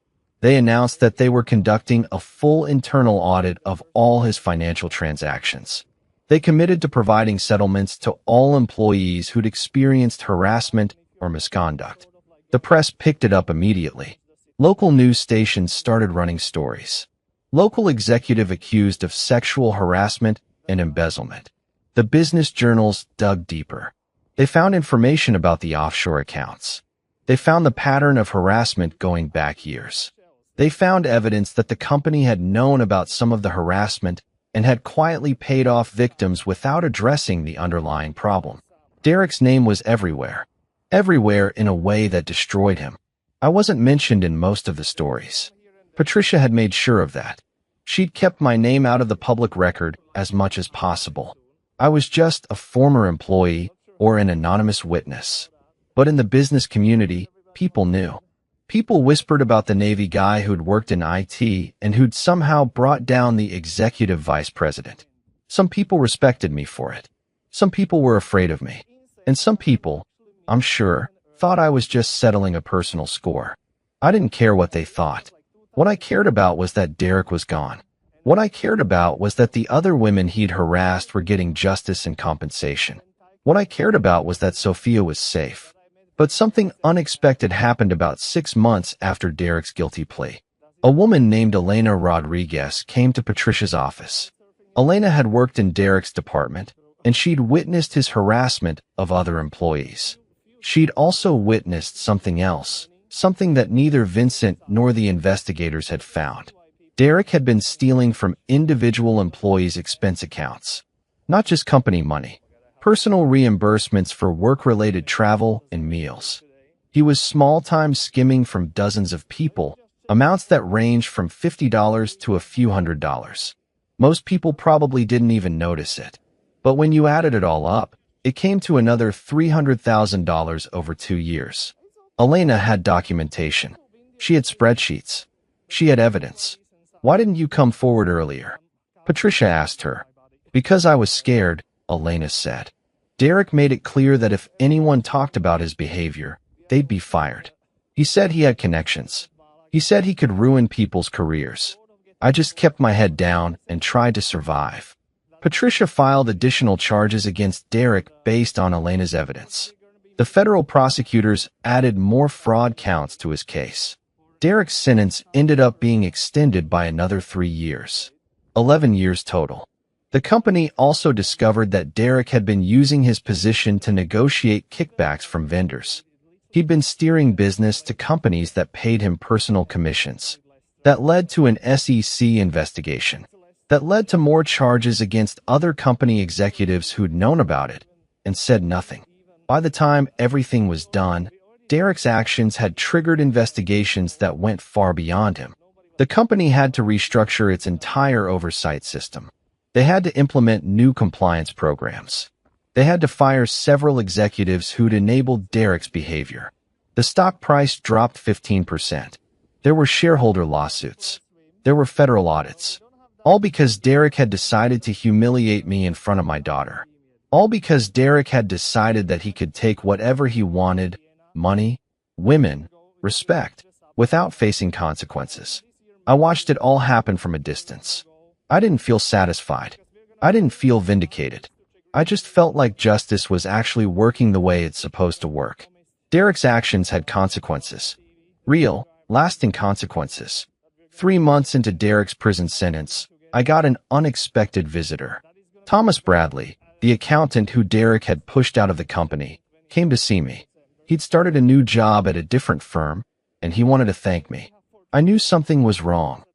They announced that they were conducting a full internal audit of all his financial transactions. They committed to providing settlements to all employees who'd experienced harassment or misconduct. The press picked it up immediately. Local news stations started running stories. Local executive accused of sexual harassment and embezzlement. The business journals dug deeper. They found information about the offshore accounts. They found the pattern of harassment going back years. They found evidence that the company had known about some of the harassment and had quietly paid off victims without addressing the underlying problem. Derek's name was everywhere. Everywhere in a way that destroyed him. I wasn't mentioned in most of the stories. Patricia had made sure of that. She'd kept my name out of the public record as much as possible. I was just a former employee or an anonymous witness. But in the business community, people knew. People whispered about the Navy guy who'd worked in IT and who'd somehow brought down the executive vice president. Some people respected me for it. Some people were afraid of me. And some people, I'm sure, thought I was just settling a personal score. I didn't care what they thought. What I cared about was that Derek was gone. What I cared about was that the other women he'd harassed were getting justice and compensation. What I cared about was that Sophia was safe. But something unexpected happened about 6 months after Derek's guilty plea. A woman named Elena Rodriguez came to Patricia's office. Elena had worked in Derek's department, and she'd witnessed his harassment of other employees. She'd also witnessed something else, something that neither Vincent nor the investigators had found. Derek had been stealing from individual employees' expense accounts. Not just company money. Personal reimbursements for work-related travel and meals. He was small-time skimming from dozens of people, amounts that ranged from $50 to a few $100s. Most people probably didn't even notice it. But when you added it all up, it came to another $300,000 over 2 years. Elena had documentation. She had spreadsheets. She had evidence. Why didn't you come forward earlier? Patricia asked her. Because I was scared, Elena said. Derek made it clear that if anyone talked about his behavior, they'd be fired. He said he had connections. He said he could ruin people's careers. I just kept my head down and tried to survive. Patricia filed additional charges against Derek based on Elena's evidence. The federal prosecutors added more fraud counts to his case. Derek's sentence ended up being extended by another 3 years. 11 years total. The company also discovered that Derek had been using his position to negotiate kickbacks from vendors. He'd been steering business to companies that paid him personal commissions. That led to an SEC investigation. That led to more charges against other company executives who'd known about it and said nothing. By the time everything was done, Derek's actions had triggered investigations that went far beyond him. The company had to restructure its entire oversight system. They had to implement new compliance programs. They had to fire several executives who'd enabled Derek's behavior. The stock price dropped 15%. There were shareholder lawsuits. There were federal audits. All because Derek had decided to humiliate me in front of my daughter. All because Derek had decided that he could take whatever he wanted, money, women, respect, without facing consequences. I watched it all happen from a distance. I didn't feel satisfied. I didn't feel vindicated. I just felt like justice was actually working the way it's supposed to work. Derek's actions had consequences. Real, lasting consequences. 3 months into Derek's prison sentence, I got an unexpected visitor. Thomas Bradley, the accountant who Derek had pushed out of the company, came to see me. He'd started a new job at a different firm, and he wanted to thank me. I knew something was wrong.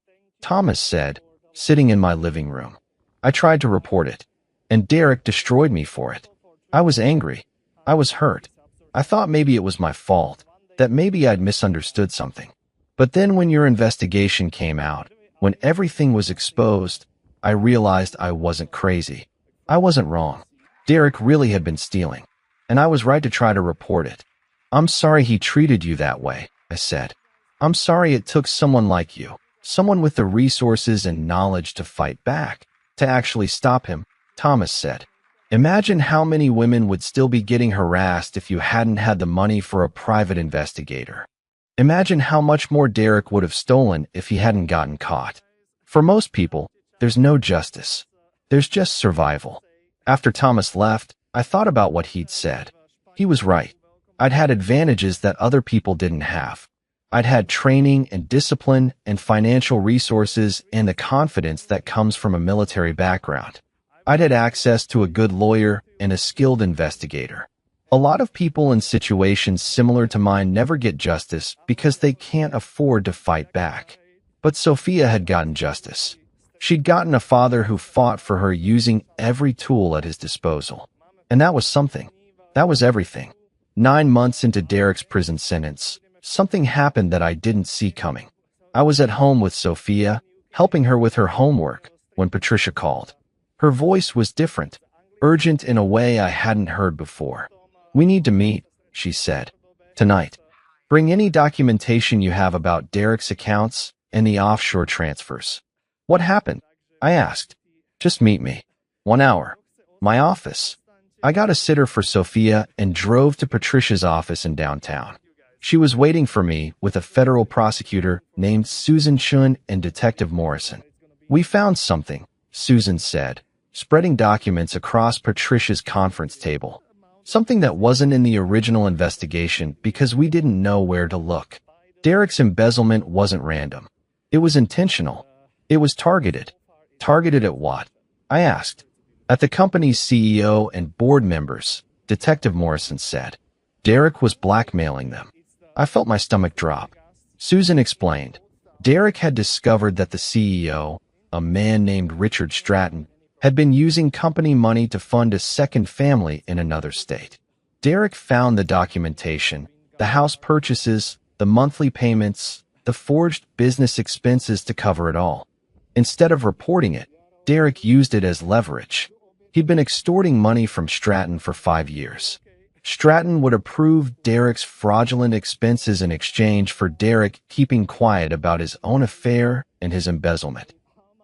Thomas said, sitting in my living room. I tried to report it, and Derek destroyed me for it. I was angry. I was hurt. I thought maybe it was my fault, that maybe I'd misunderstood something. But then when your investigation came out, when everything was exposed, I realized I wasn't crazy. I wasn't wrong. Derek really had been stealing, and I was right to try to report it. I'm sorry he treated you that way, I said. I'm sorry it took someone like you, someone with the resources and knowledge to fight back, to actually stop him, Thomas said. Imagine how many women would still be getting harassed if you hadn't had the money for a private investigator. Imagine how much more Derek would have stolen if he hadn't gotten caught. For most people, there's no justice. There's just survival. After Thomas left, I thought about what he'd said. He was right. I'd had advantages that other people didn't have. I'd had training and discipline and financial resources and the confidence that comes from a military background. I'd had access to a good lawyer and a skilled investigator. A lot of people in situations similar to mine never get justice because they can't afford to fight back. But Sophia had gotten justice. She'd gotten a father who fought for her using every tool at his disposal. And that was something. That was everything. 9 months into Derek's prison sentence, something happened that I didn't see coming. I was at home with Sophia, helping her with her homework, when Patricia called. Her voice was different, urgent in a way I hadn't heard before. "We need to meet," she said. "Tonight. Bring any documentation you have about Derek's accounts and the offshore transfers." "What happened?" I asked. "Just meet me. 1 hour. My office." I got a sitter for Sophia and drove to Patricia's office in downtown. She was waiting for me with a federal prosecutor named Susan Chun and Detective Morrison. "We found something," Susan said, spreading documents across Patricia's conference table. "Something that wasn't in the original investigation because we didn't know where to look. Derek's embezzlement wasn't random. It was intentional. It was targeted." "Targeted at what?" I asked. "At the company's CEO and board members," Detective Morrison said. "Derek was blackmailing them." I felt my stomach drop. Susan explained. Derek had discovered that the CEO, a man named Richard Stratton, had been using company money to fund a second family in another state. Derek found the documentation, the house purchases, the monthly payments, the forged business expenses to cover it all. Instead of reporting it, Derek used it as leverage. He'd been extorting money from Stratton for 5 years. Stratton would approve Derek's fraudulent expenses in exchange for Derek keeping quiet about his own affair and his embezzlement.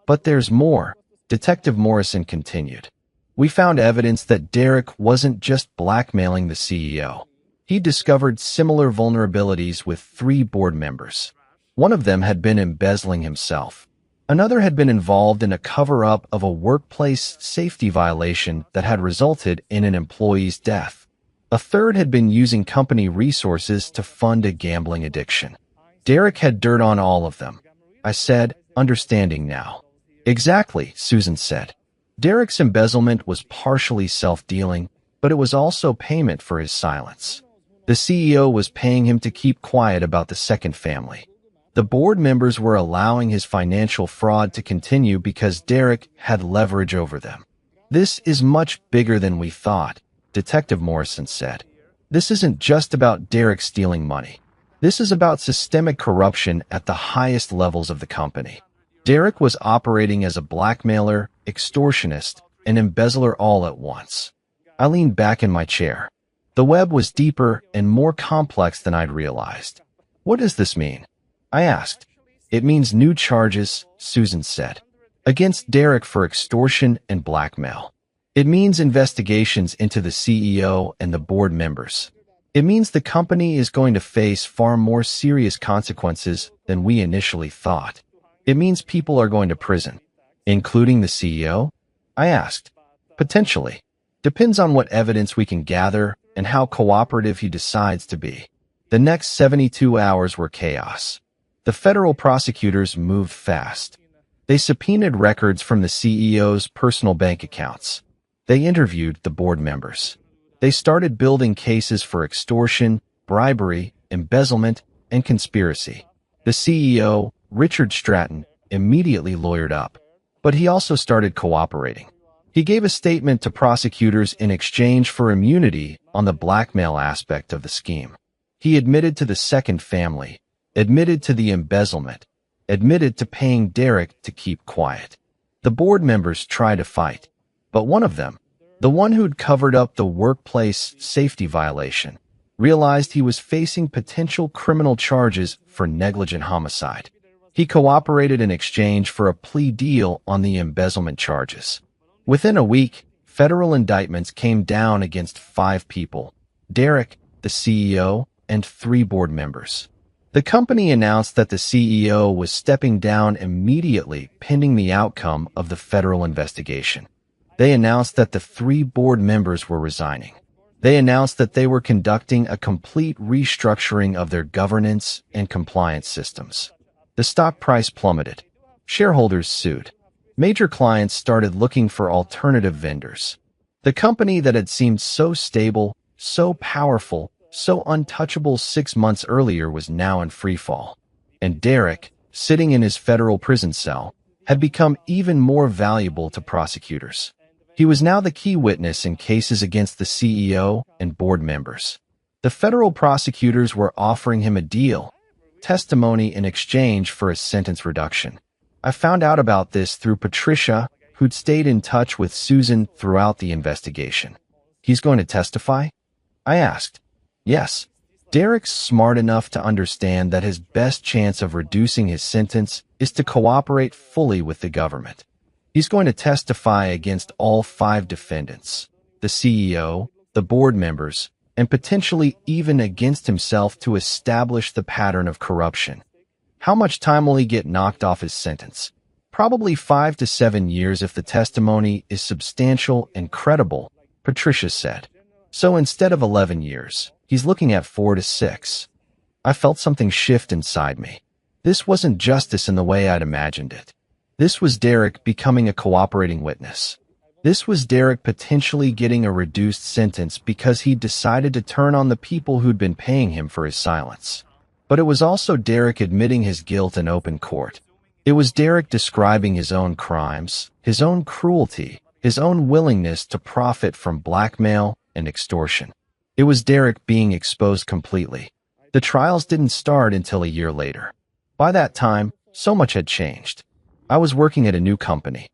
"But there's more," Detective Morrison continued. "We found evidence that Derek wasn't just blackmailing the CEO. He discovered similar vulnerabilities with 3 board members. One of them had been embezzling himself. Another had been involved in a cover-up of a workplace safety violation that had resulted in an employee's death. A third had been using company resources to fund a gambling addiction. Derek had dirt on all of them," I said, understanding now. "Exactly," Susan said. "Derek's embezzlement was partially self-dealing, but it was also payment for his silence. The CEO was paying him to keep quiet about the second family. The board members were allowing his financial fraud to continue because Derek had leverage over them." "This is much bigger than we thought," Detective Morrison said. "This isn't just about Derek stealing money. This is about systemic corruption at the highest levels of the company. Derek was operating as a blackmailer, extortionist, and embezzler all at once." I leaned back in my chair. The web was deeper and more complex than I'd realized. "What does this mean?" I asked. "It means new charges," Susan said, "against Derek for extortion and blackmail. It means investigations into the CEO and the board members. It means the company is going to face far more serious consequences than we initially thought. It means people are going to prison." "Including the CEO?" I asked. "Potentially. Depends on what evidence we can gather and how cooperative he decides to be." The next 72 hours were chaos. The federal prosecutors moved fast. They subpoenaed records from the CEO's personal bank accounts. They interviewed the board members. They started building cases for extortion, bribery, embezzlement, and conspiracy. The CEO, Richard Stratton, immediately lawyered up, but he also started cooperating. He gave a statement to prosecutors in exchange for immunity on the blackmail aspect of the scheme. He admitted to the second family, admitted to the embezzlement, admitted to paying Derek to keep quiet. The board members tried to fight, but one of them, the one who'd covered up the workplace safety violation, realized he was facing potential criminal charges for negligent homicide. He cooperated in exchange for a plea deal on the embezzlement charges. Within a week, federal indictments came down against 5 people: Derek, the CEO, and 3 board members. The company announced that the CEO was stepping down immediately pending the outcome of the federal investigation. They announced that the 3 board members were resigning. They announced that they were conducting a complete restructuring of their governance and compliance systems. The stock price plummeted. Shareholders sued. Major clients started looking for alternative vendors. The company that had seemed so stable, so powerful, so untouchable 6 months earlier was now in freefall. And Derek, sitting in his federal prison cell, had become even more valuable to prosecutors. He was now the key witness in cases against the CEO and board members. The federal prosecutors were offering him a deal, testimony in exchange for a sentence reduction. I found out about this through Patricia, who'd stayed in touch with Susan throughout the investigation. He's going to testify? I asked. Yes. Derek's smart enough to understand that his best chance of reducing his sentence is to cooperate fully with the government. He's going to testify against all 5 defendants, the CEO, the board members, and potentially even against himself to establish the pattern of corruption. How much time will he get knocked off his sentence? Probably 5 to 7 years if the testimony is substantial and credible, Patricia said. So instead of 11 years, he's looking at 4 to 6. I felt something shift inside me. This wasn't justice in the way I'd imagined it. This was Derek becoming a cooperating witness. This was Derek potentially getting a reduced sentence because he'd decided to turn on the people who'd been paying him for his silence. But it was also Derek admitting his guilt in open court. It was Derek describing his own crimes, his own cruelty, his own willingness to profit from blackmail and extortion. It was Derek being exposed completely. The trials didn't start until a year later. By that time, so much had changed. I was working at a new company.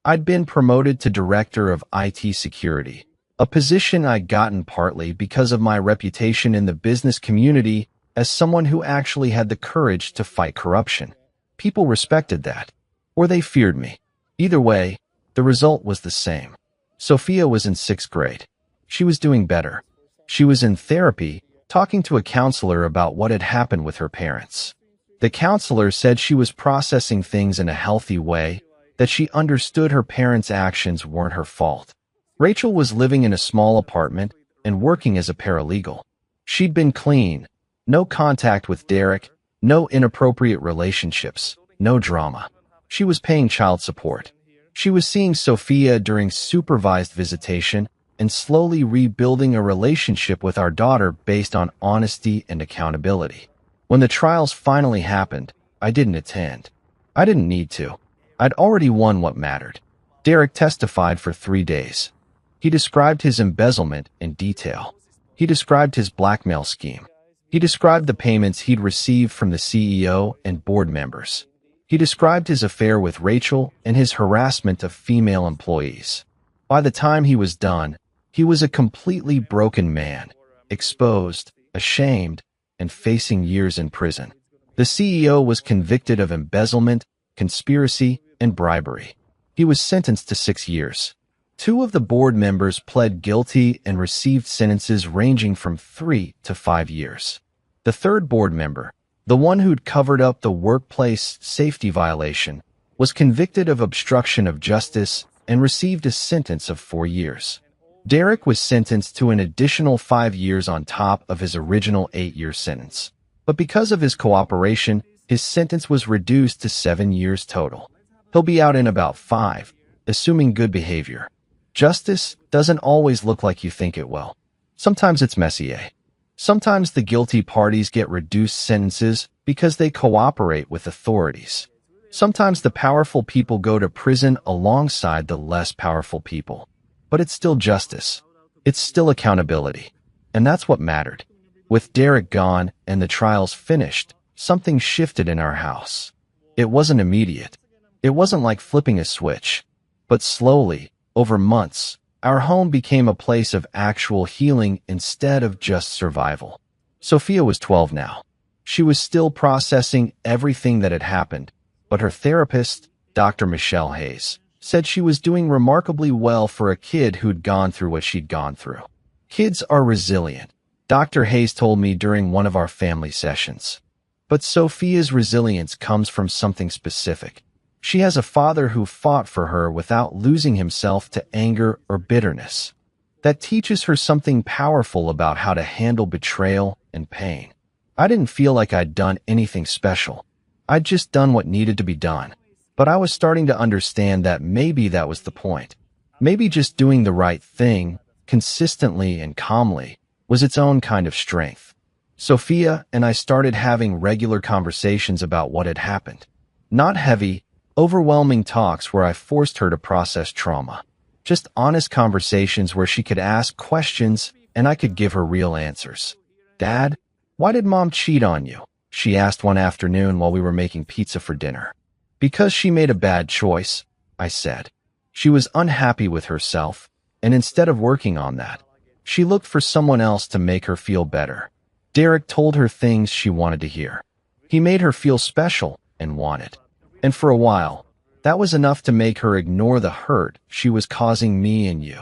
I'd been promoted to director of IT security, a position I'd gotten partly because of my reputation in the business community as someone who actually had the courage to fight corruption. People respected that, or they feared me. Either way, the result was the same. Sophia was in 6th grade. She was doing better. She was in therapy, talking to a counselor about what had happened with her parents. The counselor said she was processing things in a healthy way, that she understood her parents' actions weren't her fault. Rachel was living in a small apartment and working as a paralegal. She'd been clean, no contact with Derek, no inappropriate relationships, no drama. She was paying child support. She was seeing Sophia during supervised visitation and slowly rebuilding a relationship with our daughter based on honesty and accountability. When the trials finally happened, I didn't attend. I didn't need to. I'd already won what mattered. Derek testified for 3 days. He described his embezzlement in detail. He described his blackmail scheme. He described the payments he'd received from the CEO and board members. He described his affair with Rachel and his harassment of female employees. By the time he was done, he was a completely broken man, exposed, ashamed, and facing years in prison. The CEO was convicted of embezzlement, conspiracy, and bribery. He was sentenced to 6 years. 2 of the board members pled guilty and received sentences ranging from 3 to 5 years. The 3rd board member, the one who'd covered up the workplace safety violation, was convicted of obstruction of justice and received a sentence of 4 years. Derek was sentenced to an additional 5 years on top of his original 8-year sentence. But because of his cooperation, his sentence was reduced to 7 years total. He'll be out in about 5, assuming good behavior. Justice doesn't always look like you think it will. Sometimes it's messy, eh? Sometimes the guilty parties get reduced sentences because they cooperate with authorities. Sometimes the powerful people go to prison alongside the less powerful people. But it's still justice. It's still accountability. And that's what mattered. With Derek gone and the trials finished, something shifted in our house. It wasn't immediate. It wasn't like flipping a switch. But slowly, over months, our home became a place of actual healing instead of just survival. Sophia was 12 now. She was still processing everything that had happened, but her therapist, Dr. Michelle Hayes, said she was doing remarkably well for a kid who'd gone through what she'd gone through. Kids are resilient, Dr. Hayes told me during one of our family sessions. But Sophia's resilience comes from something specific. She has a father who fought for her without losing himself to anger or bitterness. That teaches her something powerful about how to handle betrayal and pain. I didn't feel like I'd done anything special. I'd just done what needed to be done. But I was starting to understand that maybe that was the point. Maybe just doing the right thing, consistently and calmly, was its own kind of strength. Sophia and I started having regular conversations about what had happened. Not heavy, overwhelming talks where I forced her to process trauma. Just honest conversations where she could ask questions and I could give her real answers. "Dad, why did Mom cheat on you?" she asked one afternoon while we were making pizza for dinner. "Because she made a bad choice," I said. "She was unhappy with herself, and instead of working on that, she looked for someone else to make her feel better. Derek told her things she wanted to hear. He made her feel special and wanted. And for a while, that was enough to make her ignore the hurt she was causing me and you."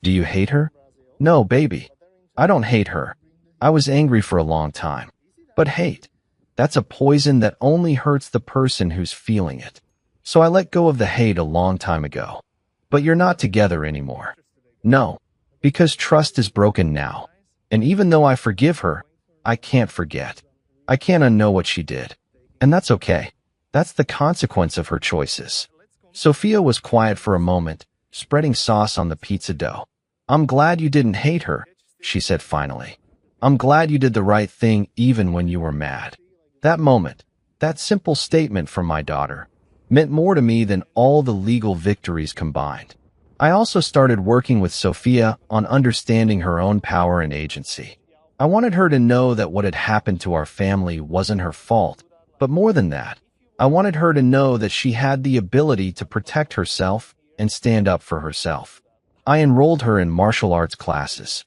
"Do you hate her?" "No, baby. I don't hate her. I was angry for a long time. But hate, that's a poison that only hurts the person who's feeling it. So I let go of the hate a long time ago. But you're not together anymore." "No, because trust is broken now. And even though I forgive her, I can't forget. I can't unknow what she did. And that's okay. That's the consequence of her choices." Sophia was quiet for a moment, spreading sauce on the pizza dough. "I'm glad you didn't hate her," she said finally. "I'm glad you did the right thing even when you were mad." That moment, that simple statement from my daughter, meant more to me than all the legal victories combined. I also started working with Sophia on understanding her own power and agency. I wanted her to know that what had happened to our family wasn't her fault, but more than that, I wanted her to know that she had the ability to protect herself and stand up for herself. I enrolled her in martial arts classes.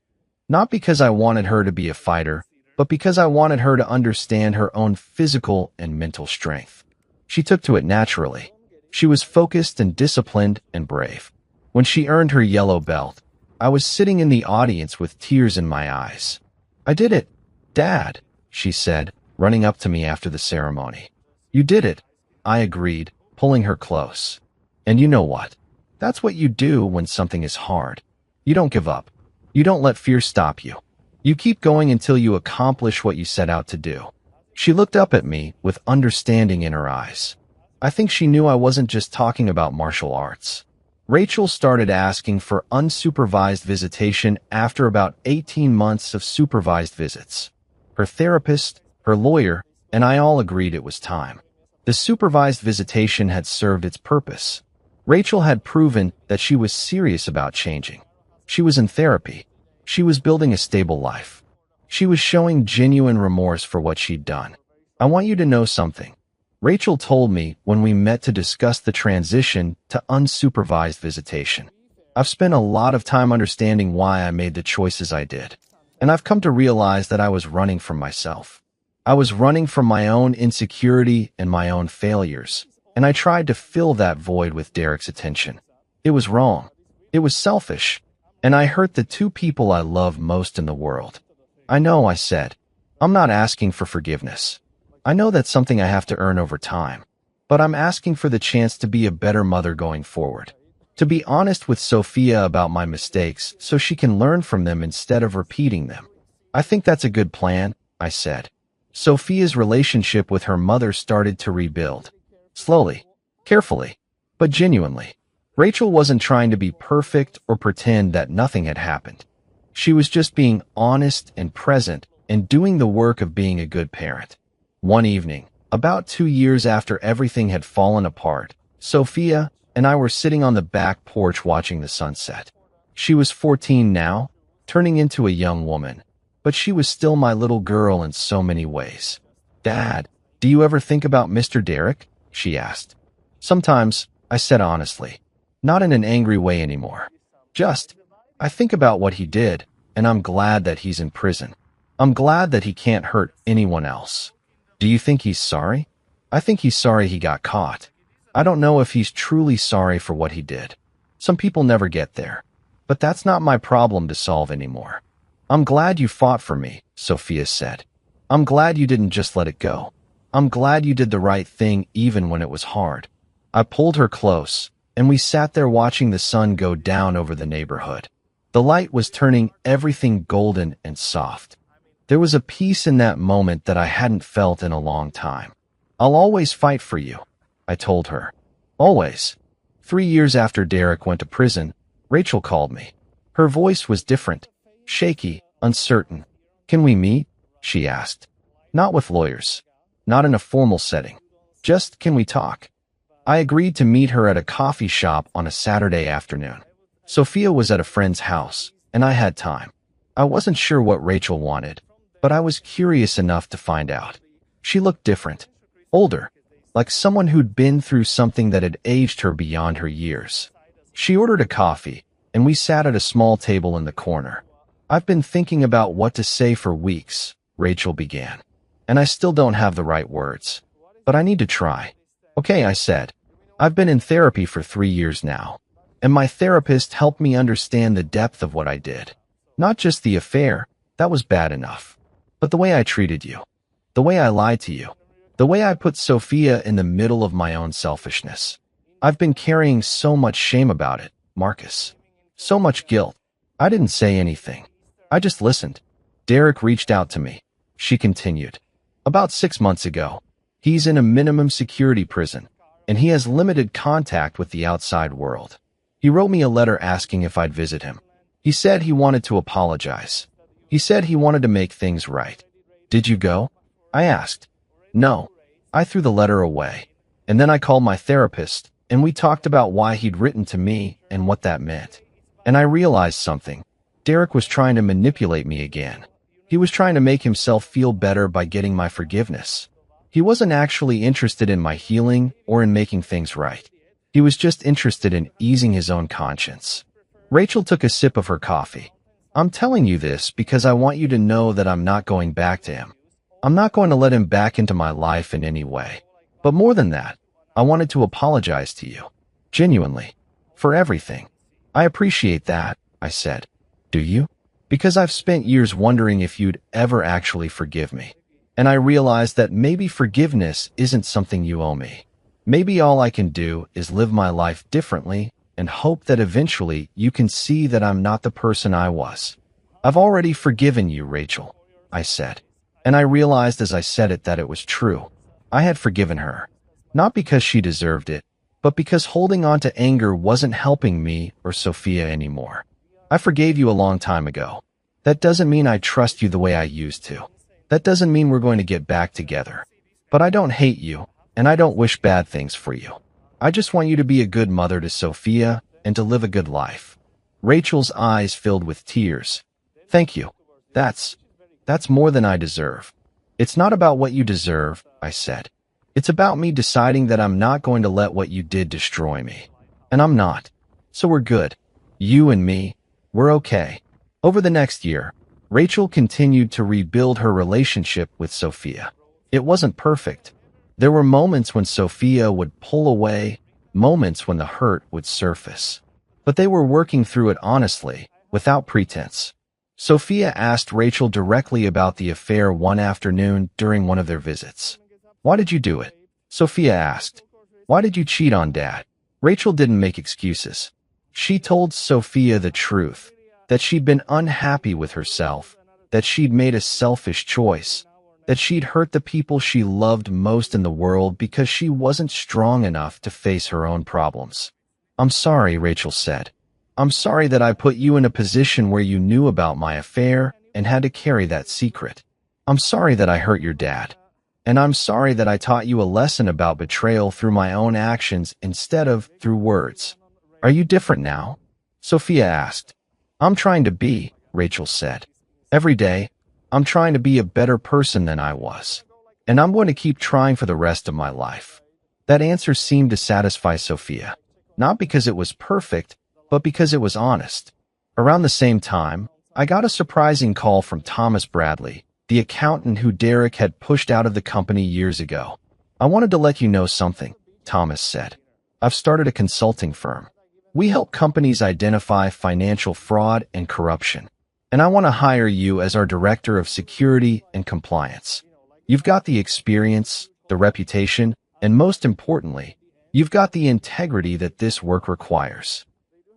Not because I wanted her to be a fighter, but because I wanted her to understand her own physical and mental strength. She took to it naturally. She was focused and disciplined and brave. When she earned her yellow belt, I was sitting in the audience with tears in my eyes. "I did it, Dad," she said, running up to me after the ceremony. "You did it," I agreed, pulling her close. "And you know what? That's what you do when something is hard. You don't give up. You don't let fear stop you. You keep going until you accomplish what you set out to do." She looked up at me with understanding in her eyes. I think she knew I wasn't just talking about martial arts. Rachel started asking for unsupervised visitation after about 18 months of supervised visits. Her therapist, her lawyer, and I all agreed it was time. The supervised visitation had served its purpose. Rachel had proven that she was serious about changing. She was in therapy. She was building a stable life. She was showing genuine remorse for what she'd done. "I want you to know something," Rachel told me when we met to discuss the transition to unsupervised visitation. "I've spent a lot of time understanding why I made the choices I did, and I've come to realize that I was running from myself. I was running from my own insecurity and my own failures, and I tried to fill that void with Derek's attention. It was wrong. It was selfish, and I hurt the two people I love most in the world." "I know," I said. "I'm not asking for forgiveness. I know that's something I have to earn over time, but I'm asking for the chance to be a better mother going forward. To be honest with Sophia about my mistakes so she can learn from them instead of repeating them." "I think that's a good plan," I said. Sophia's relationship with her mother started to rebuild. Slowly, carefully, but genuinely. Rachel wasn't trying to be perfect or pretend that nothing had happened. She was just being honest and present and doing the work of being a good parent. One evening, about 2 years after everything had fallen apart, Sophia and I were sitting on the back porch watching the sunset. She was 14 now, turning into a young woman, but she was still my little girl in so many ways. "Dad, do you ever think about Mr. Derek?" she asked. "Sometimes," I said honestly. Not in an angry way anymore. Just, I think about what he did, and I'm glad that he's in prison. I'm glad that he can't hurt anyone else." "Do you think he's sorry?" "I think he's sorry he got caught. I don't know if he's truly sorry for what he did. Some people never get there. But that's not my problem to solve anymore." "I'm glad you fought for me," Sophia said. "I'm glad you didn't just let it go. I'm glad you did the right thing even when it was hard." I pulled her close, and we sat there watching the sun go down over the neighborhood. The light was turning everything golden and soft. There was a peace in that moment that I hadn't felt in a long time. "I'll always fight for you," I told her. Always. 3 years after Derek went to prison, Rachel called me. Her voice was different, shaky, uncertain. "Can we meet?" she asked. "Not with lawyers. Not in a formal setting. Just, can we talk?" I agreed to meet her at a coffee shop on a Saturday afternoon. Sophia was at a friend's house, and I had time. I wasn't sure what Rachel wanted, but I was curious enough to find out. She looked different, older, like someone who'd been through something that had aged her beyond her years. She ordered a coffee, and we sat at a small table in the corner. I've been thinking about what to say for weeks, Rachel began, and I still don't have the right words, but I need to try. Okay, I said. I've been in therapy for 3 years now, and my therapist helped me understand the depth of what I did. Not just the affair, that was bad enough, but the way I treated you, the way I lied to you, the way I put Sophia in the middle of my own selfishness. I've been carrying so much shame about it, Marcus. So much guilt. I didn't say anything. I just listened. Derek reached out to me. She continued. About 6 months ago. He's in a minimum security prison, and he has limited contact with the outside world. He wrote me a letter asking if I'd visit him. He said he wanted to apologize. He said he wanted to make things right. Did you go? I asked. No. I threw the letter away. And then I called my therapist, and we talked about why he'd written to me and what that meant. And I realized something. Derek was trying to manipulate me again. He was trying to make himself feel better by getting my forgiveness. He wasn't actually interested in my healing or in making things right. He was just interested in easing his own conscience. Rachel took a sip of her coffee. I'm telling you this because I want you to know that I'm not going back to him. I'm not going to let him back into my life in any way. But more than that, I wanted to apologize to you. Genuinely. For everything. I appreciate that, I said. Do you? Because I've spent years wondering if you'd ever actually forgive me. And I realized that maybe forgiveness isn't something you owe me. Maybe all I can do is live my life differently and hope that eventually you can see that I'm not the person I was. I've already forgiven you, Rachel, I said. And I realized as I said it that it was true. I had forgiven her. Not because she deserved it, but because holding on to anger wasn't helping me or Sophia anymore. I forgave you a long time ago. That doesn't mean I trust you the way I used to. That doesn't mean we're going to get back together. But I don't hate you, and I don't wish bad things for you. I just want you to be a good mother to Sophia and to live a good life. Rachel's eyes filled with tears. Thank you. That's more than I deserve. It's not about what you deserve, I said. It's about me deciding that I'm not going to let what you did destroy me. And I'm not. So we're good. You and me, we're okay. Over the next year, Rachel continued to rebuild her relationship with Sophia. It wasn't perfect. There were moments when Sophia would pull away, moments when the hurt would surface. But they were working through it honestly, without pretense. Sophia asked Rachel directly about the affair one afternoon during one of their visits. Why did you do it? Sophia asked. Why did you cheat on Dad? Rachel didn't make excuses. She told Sophia the truth, that she'd been unhappy with herself, that she'd made a selfish choice, that she'd hurt the people she loved most in the world because she wasn't strong enough to face her own problems. I'm sorry, Rachel said. I'm sorry that I put you in a position where you knew about my affair and had to carry that secret. I'm sorry that I hurt your dad. And I'm sorry that I taught you a lesson about betrayal through my own actions instead of through words. Are you different now? Sophia asked. I'm trying to be, Rachel said. Every day, I'm trying to be a better person than I was. And I'm going to keep trying for the rest of my life. That answer seemed to satisfy Sophia. Not because it was perfect, but because it was honest. Around the same time, I got a surprising call from Thomas Bradley, the accountant who Derek had pushed out of the company years ago. I wanted to let you know something, Thomas said. I've started a consulting firm. We help companies identify financial fraud and corruption. And I want to hire you as our director of security and compliance. You've got the experience, the reputation, and most importantly, you've got the integrity that this work requires.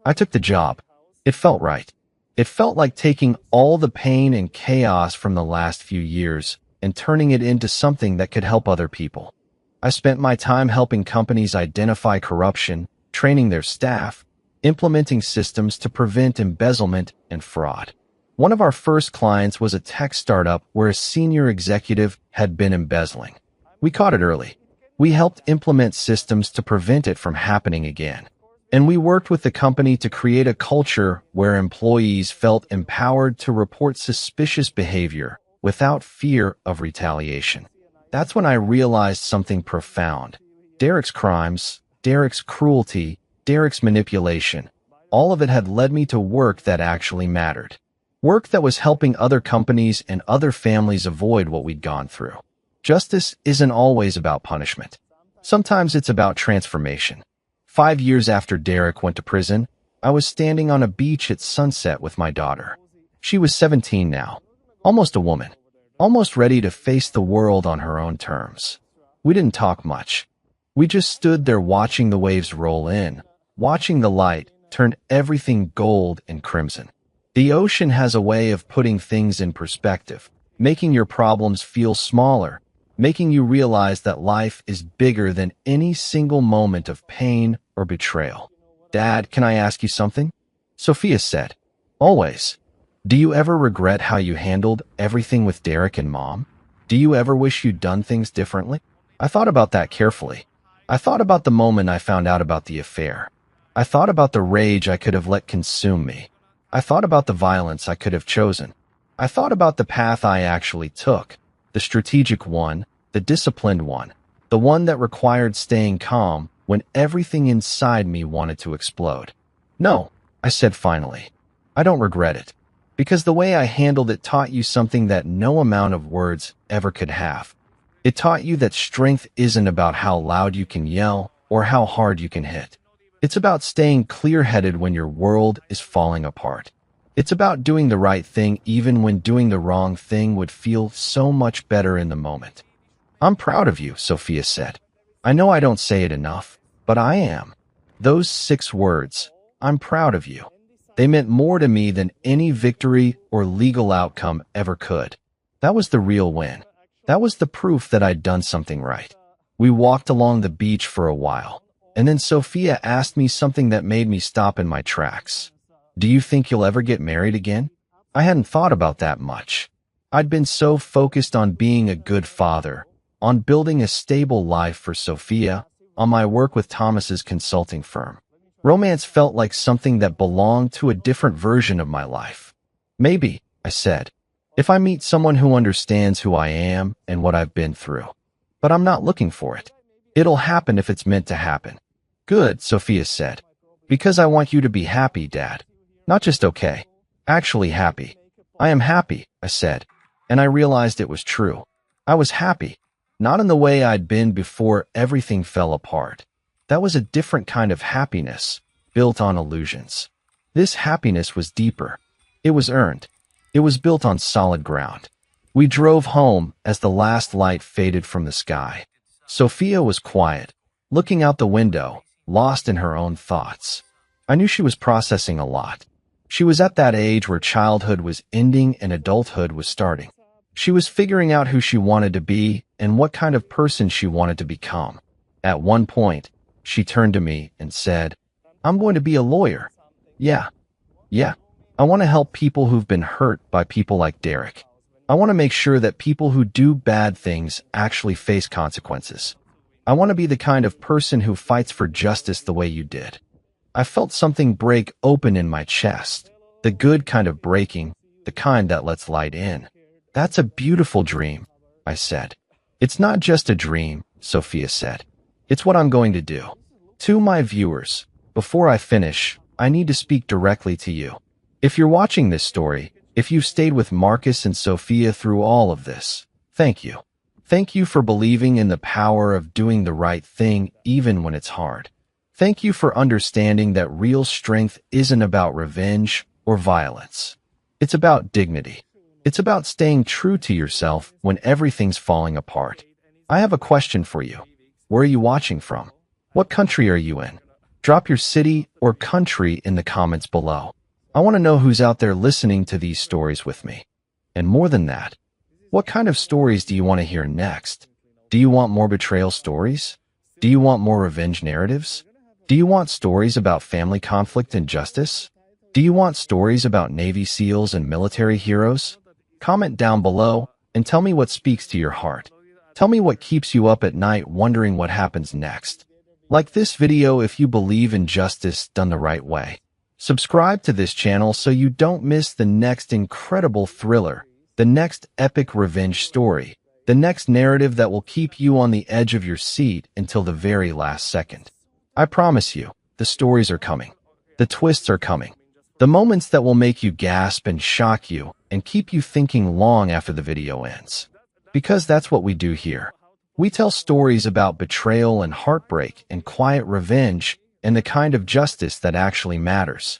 I took the job. It felt right. It felt like taking all the pain and chaos from the last few years and turning it into something that could help other people. I spent my time helping companies identify corruption, training their staff, implementing systems to prevent embezzlement and fraud. One of our first clients was a tech startup where a senior executive had been embezzling. We caught it early. We helped implement systems to prevent it from happening again. And we worked with the company to create a culture where employees felt empowered to report suspicious behavior without fear of retaliation. That's when I realized something profound. Derek's crimes, Derek's cruelty, Derek's manipulation, all of it had led me to work that actually mattered. Work that was helping other companies and other families avoid what we'd gone through. Justice isn't always about punishment. Sometimes it's about transformation. 5 years after Derek went to prison, I was standing on a beach at sunset with my daughter. She was 17 now, almost a woman, almost ready to face the world on her own terms. We didn't talk much. We just stood there watching the waves roll in, watching the light turn everything gold and crimson. The ocean has a way of putting things in perspective, making your problems feel smaller, making you realize that life is bigger than any single moment of pain or betrayal. "Dad, can I ask you something?" Sophia said. "Always. Do you ever regret how you handled everything with Derek and Mom? Do you ever wish you'd done things differently?" I thought about that carefully. I thought about the moment I found out about the affair. I thought about the rage I could have let consume me. I thought about the violence I could have chosen. I thought about the path I actually took, the strategic one, the disciplined one, the one that required staying calm when everything inside me wanted to explode. "No," I said finally. "I don't regret it, because the way I handled it taught you something that no amount of words ever could have. It taught you that strength isn't about how loud you can yell or how hard you can hit. It's about staying clear-headed when your world is falling apart. It's about doing the right thing even when doing the wrong thing would feel so much better in the moment." "I'm proud of you," Sophia said. "I know I don't say it enough, but I am." Those 6 words, "I'm proud of you," they meant more to me than any victory or legal outcome ever could. That was the real win. That was the proof that I'd done something right. We walked along the beach for a while, and then Sophia asked me something that made me stop in my tracks. "Do you think you'll ever get married again?" I hadn't thought about that much. I'd been so focused on being a good father, on building a stable life for Sophia, on my work with Thomas's consulting firm. Romance felt like something that belonged to a different version of my life. "Maybe," I said, "if I meet someone who understands who I am and what I've been through. But I'm not looking for it. It'll happen if it's meant to happen." "Good," Sophia said, "because I want you to be happy, Dad. Not just okay. Actually happy." "I am happy," I said, and I realized it was true. I was happy. Not in the way I'd been before everything fell apart. That was a different kind of happiness, built on illusions. This happiness was deeper. It was earned. It was built on solid ground. We drove home as the last light faded from the sky. Sophia was quiet, looking out the window, lost in her own thoughts. I knew she was processing a lot. She was at that age where childhood was ending and adulthood was starting. She was figuring out who she wanted to be and what kind of person she wanted to become. At one point, she turned to me and said, "I'm going to be a lawyer." Yeah. I want to help people who've been hurt by people like Derek. I want to make sure that people who do bad things actually face consequences. I want to be the kind of person who fights for justice the way you did." I felt something break open in my chest. The good kind of breaking, the kind that lets light in. "That's a beautiful dream," I said. "It's not just a dream," Sophia said. "It's what I'm going to do." To my viewers, before I finish, I need to speak directly to you. If you're watching this story, if you've stayed with Marcus and Sophia through all of this, thank you. Thank you for believing in the power of doing the right thing even when it's hard. Thank you for understanding that real strength isn't about revenge or violence. It's about dignity. It's about staying true to yourself when everything's falling apart. I have a question for you. Where are you watching from? What country are you in? Drop your city or country in the comments below. I want to know who's out there listening to these stories with me. And more than that, what kind of stories do you want to hear next? Do you want more betrayal stories? Do you want more revenge narratives? Do you want stories about family conflict and justice? Do you want stories about Navy SEALs and military heroes? Comment down below and tell me what speaks to your heart. Tell me what keeps you up at night wondering what happens next. Like this video if you believe in justice done the right way. Subscribe to this channel so you don't miss the next incredible thriller, the next epic revenge story, the next narrative that will keep you on the edge of your seat until the very last second. I promise you, the stories are coming. The twists are coming. The moments that will make you gasp and shock you and keep you thinking long after the video ends. Because that's what we do here. We tell stories about betrayal and heartbreak and quiet revenge and the kind of justice that actually matters.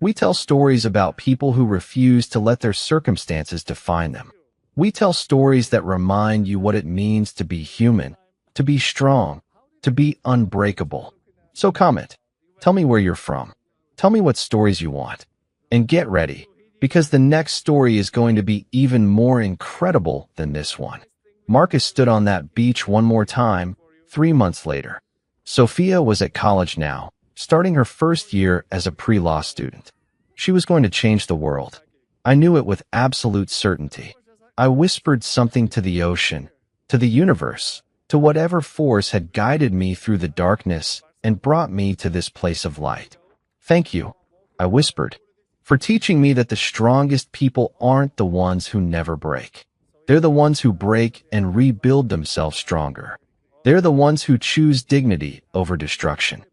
We tell stories about people who refuse to let their circumstances define them. We tell stories that remind you what it means to be human, to be strong, to be unbreakable. So comment. Tell me where you're from. Tell me what stories you want. And get ready, because the next story is going to be even more incredible than this one. Marcus stood on that beach one more time, 3 months later. Sophia was at college now, starting her first year as a pre-law student. She was going to change the world. I knew it with absolute certainty. I whispered something to the ocean, to the universe, to whatever force had guided me through the darkness and brought me to this place of light. Thank you, I whispered, for teaching me that the strongest people aren't the ones who never break. They're the ones who break and rebuild themselves stronger. They're the ones who choose dignity over destruction.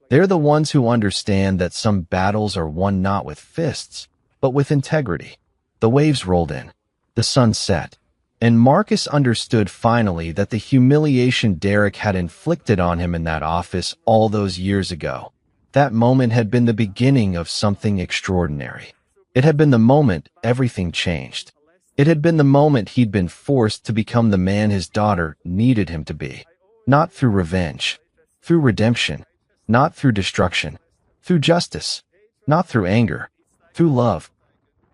They're the ones who understand that some battles are won not with fists, but with integrity. The waves rolled in. The sun set. And Marcus understood finally that the humiliation Derek had inflicted on him in that office all those years ago, that moment had been the beginning of something extraordinary. It had been the moment everything changed. It had been the moment he'd been forced to become the man his daughter needed him to be. Not through revenge, through redemption, not through destruction, through justice, not through anger, through love.